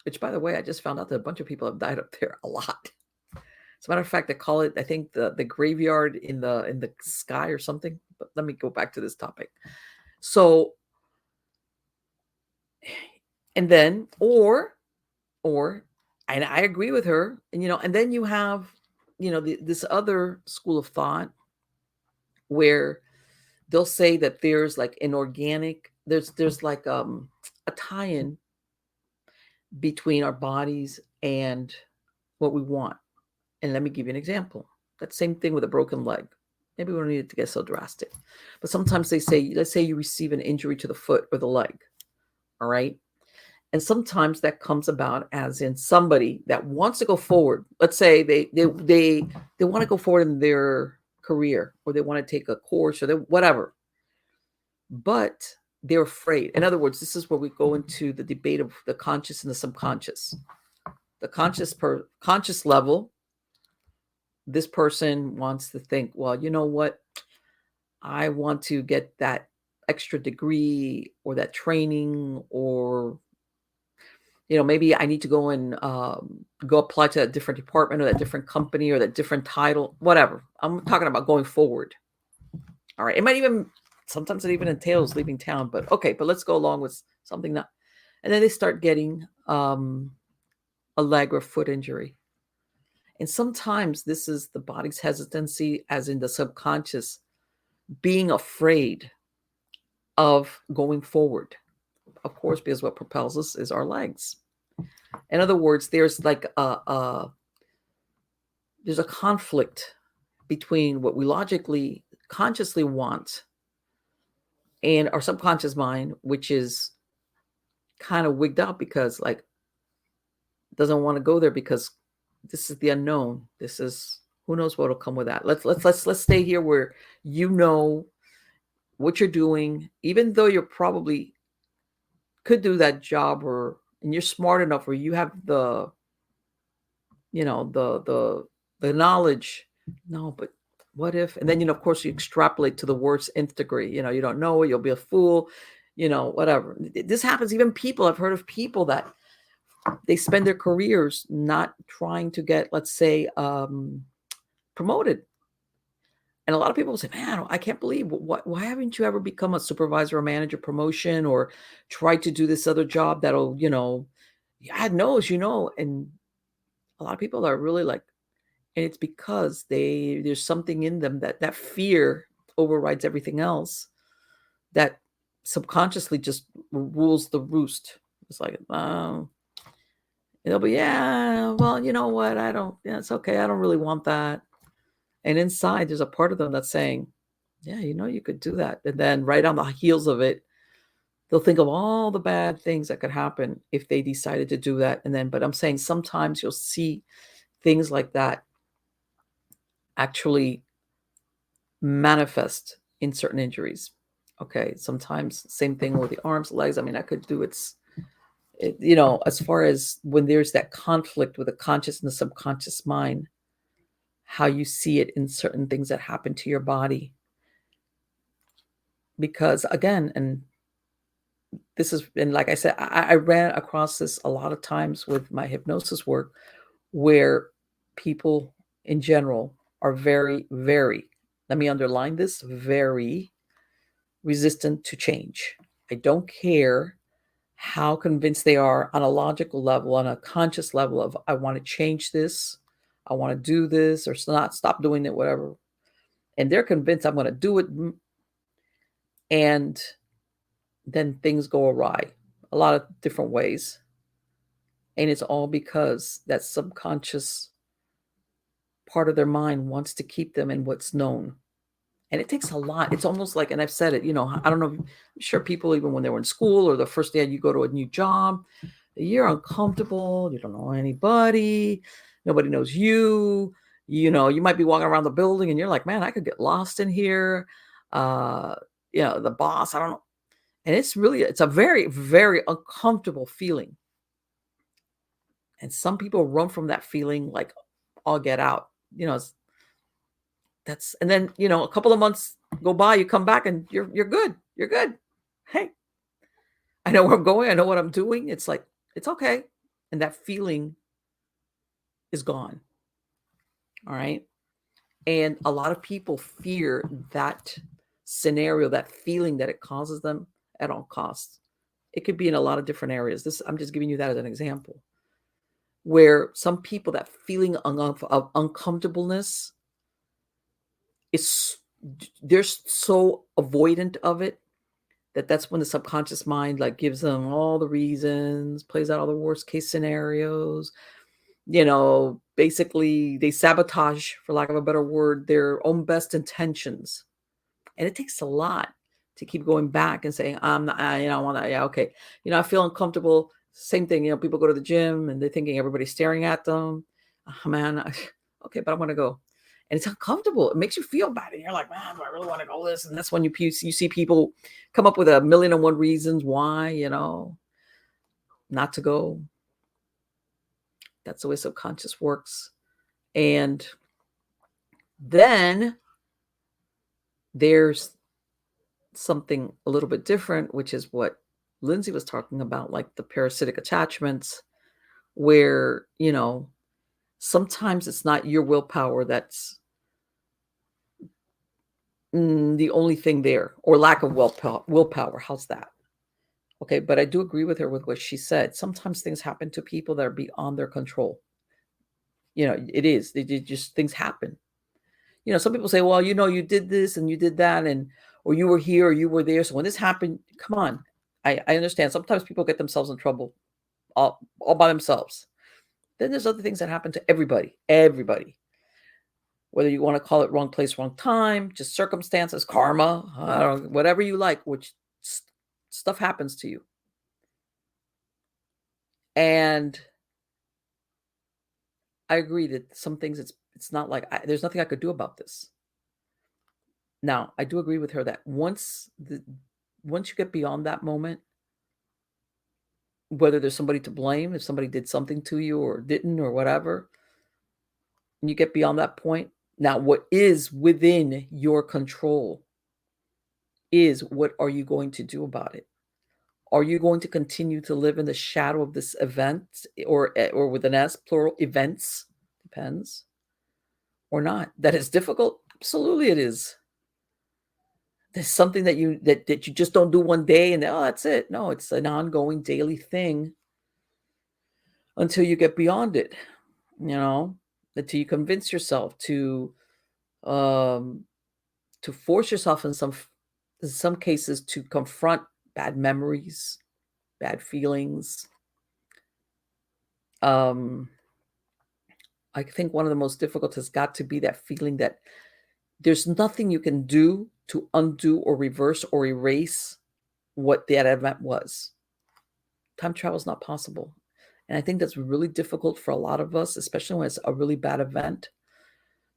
Which, by the way, I just found out that a bunch of people have died up there a lot. As a matter of fact, they call it, I think, the graveyard in the sky or something. But let me go back to this topic. So, and then, or, and I agree with her, and then you have, this other school of thought where they'll say that there's like an organic, there's like a tie-in between our bodies and what we want. And let me give you an example. That same thing with a broken leg. Maybe we don't need it to get so drastic. But sometimes they say, let's say you receive an injury to the foot or the leg. All right. And sometimes that comes about as in somebody that wants to go forward. Let's say they want to go forward in their career, or they want to take a course, or whatever. But they're afraid. In other words, this is where we go into the debate of the conscious and the subconscious. The conscious level, this person wants to think, well, you know what? I want to get that extra degree or that training, or, maybe I need to go and go apply to a different department or that different company or that different title, whatever. I'm talking about going forward. All right. It might even, sometimes it even entails leaving town, but okay, but let's go along with something that, and then they start getting a leg or foot injury. And sometimes this is the body's hesitancy, as in the subconscious, being afraid of going forward. Of course, because what propels us is our legs. In other words, there's like there's a conflict between what we logically, consciously want and our subconscious mind, which is kind of wigged out because doesn't want to go there because this is the unknown. This is, who knows what will come with that. Let's stay here where what you're doing, even though you're probably could do that job, and you're smart enough, or you have the, the knowledge. No, but what if? And then, of course, you extrapolate to the worst nth degree. You don't know it, you'll be a fool, whatever. This happens. Even people, I've heard of people that they spend their careers not trying to get, let's say, promoted. And a lot of people say, man, I can't believe, why haven't you ever become a supervisor or manager promotion, or tried to do this other job that'll, God knows, and a lot of people are really like, and it's because there's something in them that fear overrides everything else, that subconsciously just rules the roost. It's like, it'll be, yeah, well, you know what? It's okay. I don't really want that. And inside, there's a part of them that's saying, yeah, you could do that. And then right on the heels of it, they'll think of all the bad things that could happen if they decided to do that. But I'm saying sometimes you'll see things like that actually manifest in certain injuries. Okay. Sometimes same thing with the arms, legs. I mean, I could do as far as when there's that conflict with the conscious and the subconscious mind, how you see it in certain things that happen to your body. Because again, and like I said, I ran across this a lot of times with my hypnosis work, where people in general are very, very, let me underline this, very resistant to change. I don't care how convinced they are on a logical level, on a conscious level of, I want to change this, I want to do this, or not stop doing it, whatever. And they're convinced I'm going to do it. And then things go awry a lot of different ways. And it's all because that subconscious part of their mind wants to keep them in what's known. And it takes a lot. It's almost like, and I've said it, I don't know, I'm sure people, even when they were in school or the first day you go to a new job, you're uncomfortable. You don't know anybody. Nobody knows you. You might be walking around the building and you're like, man, I could get lost in here. The boss, I don't know. And it's a very, very uncomfortable feeling. And some people run from that feeling like, I'll get out. And then, a couple of months go by, you come back and you're good. You're good. Hey, I know where I'm going. I know what I'm doing. It's like, it's okay. And that feeling is gone. All right. And a lot of people fear that scenario, that feeling that it causes them at all costs. It could be in a lot of different areas. I'm just giving you that as an example, where some people, that feeling of uncomfortableness they're so avoidant of it that's when the subconscious mind like gives them all the reasons, plays out all the worst case scenarios. Basically they sabotage, for lack of a better word, their own best intentions. And it takes a lot to keep going back and saying, I want to, yeah, okay. I feel uncomfortable. Same thing, people go to the gym and they're thinking everybody's staring at them. Oh, man, okay, but I want to go. And it's uncomfortable. It makes you feel bad. And you're like, man, do I really want to go this? And that's when you see people come up with 1,000,001 reasons why, not to go. That's the way subconscious works. And then there's something a little bit different, which is what Lindsey was talking about, like the parasitic attachments, where, sometimes it's not your willpower that's the only thing there, or lack of willpower. How's that? Okay, but I do agree with her with what she said. Sometimes things happen to people that are beyond their control. It is. Just things happen. Some people say, well, you did this and you did that, or you were here or you were there. So when this happened, come on. I understand. Sometimes people get themselves in trouble all by themselves. Then there's other things that happen to everybody. Whether you want to call it wrong place, wrong time, just circumstances, karma, whatever you like, which stuff happens to you. And I agree that some things it's not like there's nothing I could do about this. Now, I do agree with her that once you get beyond that moment, whether there's somebody to blame, if somebody did something to you or didn't or whatever, and you get beyond that point. Now, what is within your control is, what are you going to do about it? Are you going to continue to live in the shadow of this event, or with an S, plural, events, depends, or not? That is difficult. Absolutely it is. There's something that you just don't do one day and that's it. No, it's an ongoing daily thing until you get beyond it, until you convince yourself to force yourself in some cases to confront bad memories, bad feelings. I think one of the most difficult has got to be that feeling that there's nothing you can do to undo or reverse or erase what that event was. Time travel is not possible. And I think that's really difficult for a lot of us, especially when it's a really bad event,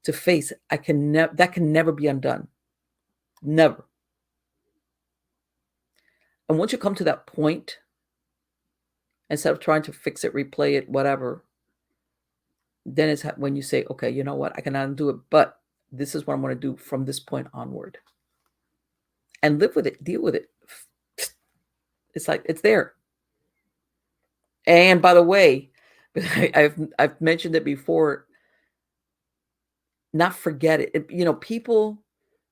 to face. That can never be undone. Never. And once you come to that point, instead of trying to fix it, replay it, whatever, then it's when you say, okay, you know what? I cannot undo it, but this is what I'm going to do from this point onward. And live with it, deal with it. It's like, it's there. And by the way, I've mentioned it before, not forget it. People,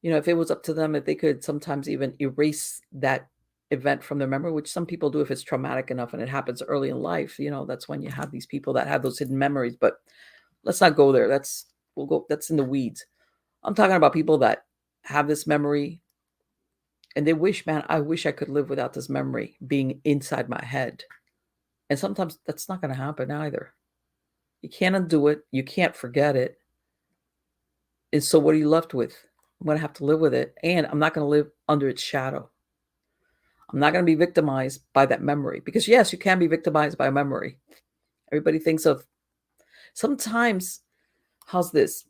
if it was up to them, if they could sometimes even erase that event from their memory, which some people do if it's traumatic enough and it happens early in life, that's when you have these people that have those hidden memories. But let's not go there. That's in the weeds. I'm talking about people that have this memory and they wish, man, I wish I could live without this memory being inside my head. And sometimes that's not going to happen either. You can't undo it. You can't forget it. And so what are you left with? I'm going to have to live with it. And I'm not going to live under its shadow. I'm not going to be victimized by that memory. Because yes, you can be victimized by a memory. Everybody thinks of, sometimes, how's this?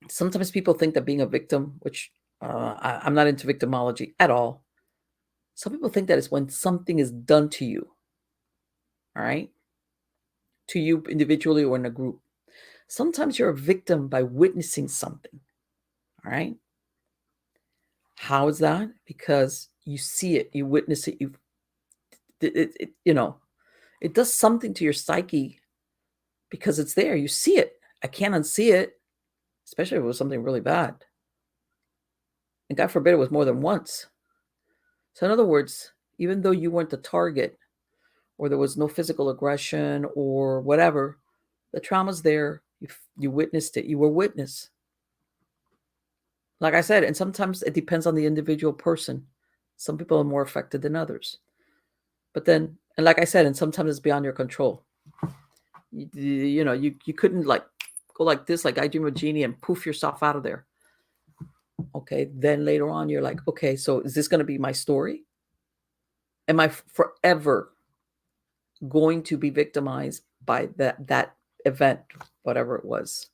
Sometimes people think that being a victim, which I'm not into victimology at all. Some people think that it's when something is done to you. All right? To you individually or in a group. Sometimes you're a victim by witnessing something. All right? How is that? Because you see it, you witness it, it does something to your psyche because it's there. You see it. I can't unsee it, especially if it was something really bad. And God forbid it was more than once. So in other words, even though you weren't the target, or there was no physical aggression or whatever, the trauma's there. You witnessed it. You were witness. Like I said, and sometimes it depends on the individual person. Some people are more affected than others. But then, and like I said, and sometimes it's beyond your control. You couldn't like go like this, like I Dream of Jeannie, and poof yourself out of there. Okay, then later on, you're like, okay, so is this going to be my story? Am I forever going to be victimized by that event, whatever it was?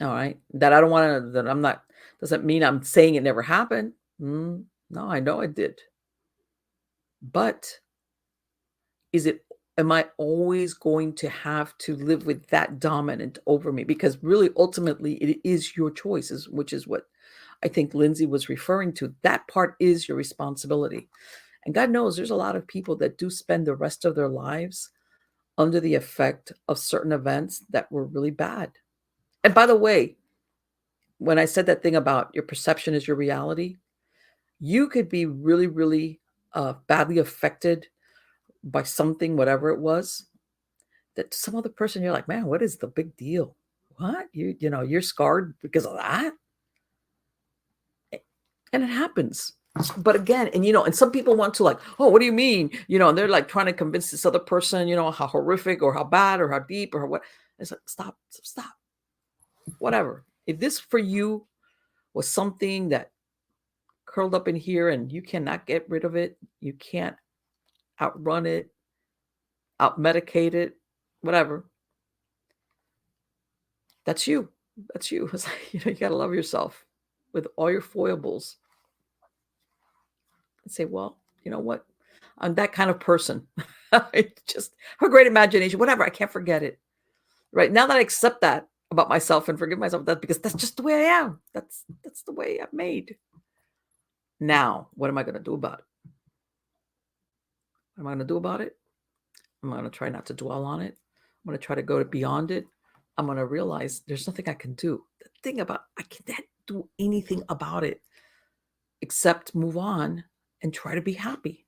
All right, that I don't want to, that I'm not, doesn't mean I'm saying it never happened. No, I know it did. But am I always going to have to live with that dominant over me? Because really, ultimately, it is your choices, which is what I think Lindsey was referring to. That part is your responsibility. And God knows there's a lot of people that do spend the rest of their lives under the effect of certain events that were really bad. And by the way, when I said that thing about your perception is your reality, you could be really, really badly affected by something, whatever it was, that some other person, you're like, man, what is the big deal? What? You're scarred because of that? And it happens. But again, and some people want to like, oh, what do you mean? And they're like trying to convince this other person, how horrific or how bad or how deep or what. It's like, stop. Whatever. If this for you was something that curled up in here and you cannot get rid of it, you can't outrun it, out-medicate it, whatever. That's you. It's like, you got to love yourself with all your foibles and say, well, you know what? I'm that kind of person. It's just a great imagination, whatever. I can't forget it. Right now that I accept that about myself and forgive myself, that because that's just the way I am. That's the way I'm made. Now, what am I going to do about it? What am I going to do about it? I'm going to try not to dwell on it. I'm going to try to go beyond it. I'm going to realize there's nothing I can do. The thing about I can't do anything about it except move on and try to be happy.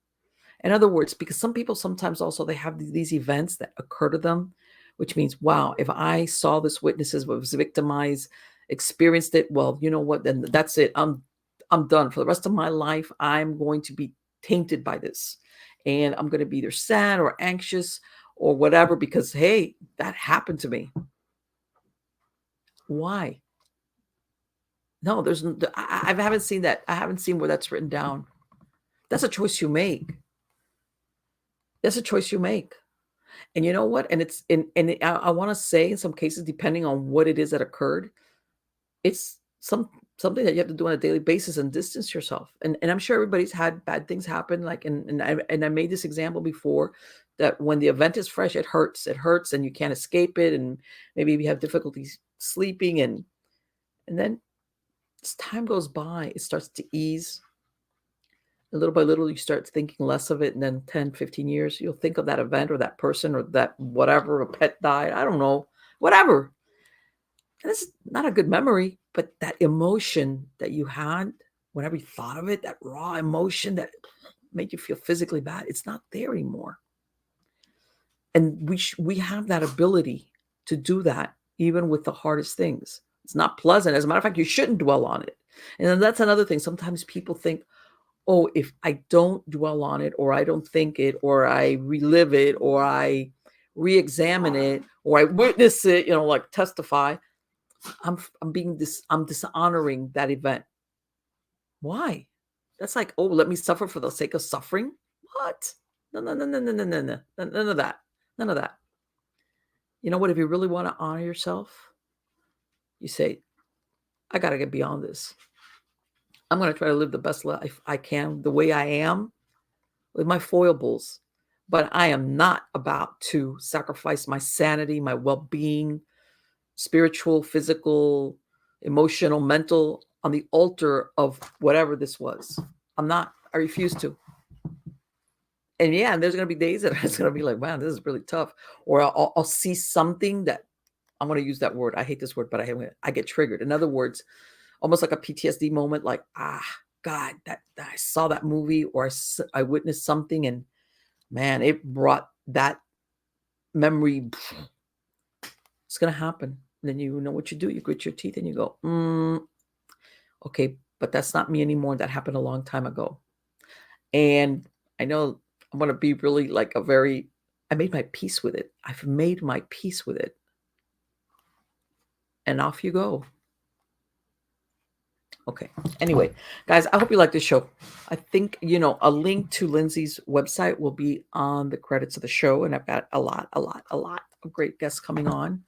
In other words, because some people sometimes also they have these events that occur to them, which means, wow, if I saw this witnesses was victimized, experienced it, well, you know what? Then that's it. I'm done for the rest of my life. I'm going to be tainted by this, and I'm going to be either sad or anxious or whatever because hey, that happened to me. Why? No, I haven't seen that. I haven't seen where that's written down. That's a choice you make. That's a choice you make. And you know what? And it's I want to say in some cases, depending on what it is that occurred, it's something that you have to do on a daily basis and distance yourself. And I'm sure everybody's had bad things happen. Like and I made this example before that when the event is fresh, it hurts. It hurts and you can't escape it. And maybe you have difficulties sleeping and then as time goes by, it starts to ease. And little by little, you start thinking less of it. And then 10, 15 years, you'll think of that event or that person or that whatever, a pet died. I don't know, whatever. And it's not a good memory, but that emotion that you had, whenever you thought of it, that raw emotion that made you feel physically bad, it's not there anymore. And we have that ability to do that even with the hardest things. It's not pleasant. As a matter of fact, you shouldn't dwell on it. And then that's another thing. Sometimes people think, oh, if I don't dwell on it or I don't think it or I relive it or I re-examine it or I witness it, like testify, I'm dishonoring that event. Why? That's like, oh, let me suffer for the sake of suffering? What? No. None of that. None of that. You know what? If you really want to honor yourself, you say, I got to get beyond this. I'm going to try to live the best life I can, the way I am, with my foibles. But I am not about to sacrifice my sanity, my well-being, spiritual, physical, emotional, mental, on the altar of whatever this was. I'm not. I refuse to. And yeah, there's going to be days that it's going to be like, wow, this is really tough. Or I'll see something that, I'm going to use that word. I hate this word, but I get triggered. In other words, almost like a PTSD moment, like, God, that I saw that movie or I witnessed something and man, it brought that memory. It's going to happen. And then you know what you do. You grit your teeth and you go, okay, but that's not me anymore. That happened a long time ago. And I know I'm going to be really like I made my peace with it. I've made my peace with it. And off you go. Okay. Anyway, guys, I hope you like this show. I think, a link to Lindsey's website will be on the credits of the show. And I've got a lot of great guests coming on.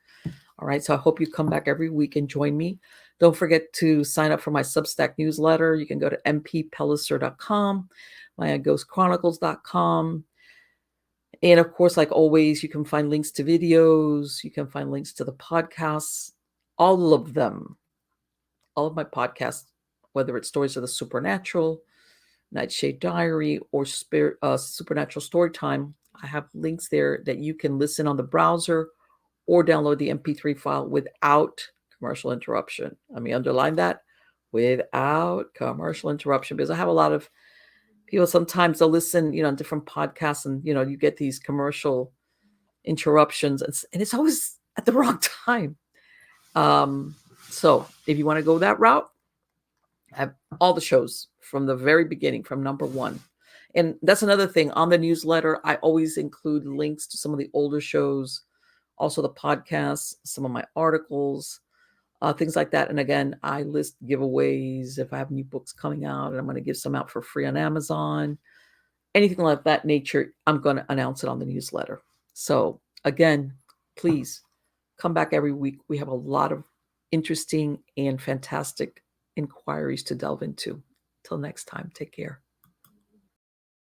All right. So I hope you come back every week and join me. Don't forget to sign up for my Substack newsletter. You can go to mppellicer.com, myghostchronicles.com. And of course, like always, you can find links to videos. You can find links to the podcasts, all of them. All of my podcasts, whether it's Stories of the Supernatural, Nightshade Diary, or Supernatural Storytime, I have links there that you can listen on the browser or download the MP3 file without commercial interruption. Let me underline that, without commercial interruption, because I have a lot of people, sometimes they'll listen, on different podcasts and, you get these commercial interruptions and it's always at the wrong time. So if you want to go that route, I have all the shows from the very beginning, from number one. And that's another thing. On the newsletter, I always include links to some of the older shows, also the podcasts, some of my articles, things like that. And again, I list giveaways if I have new books coming out, and I'm going to give some out for free on Amazon. Anything like that nature, I'm going to announce it on the newsletter. So again, please come back every week. We have a lot of interesting and fantastic inquiries to delve into. Till next time, take care.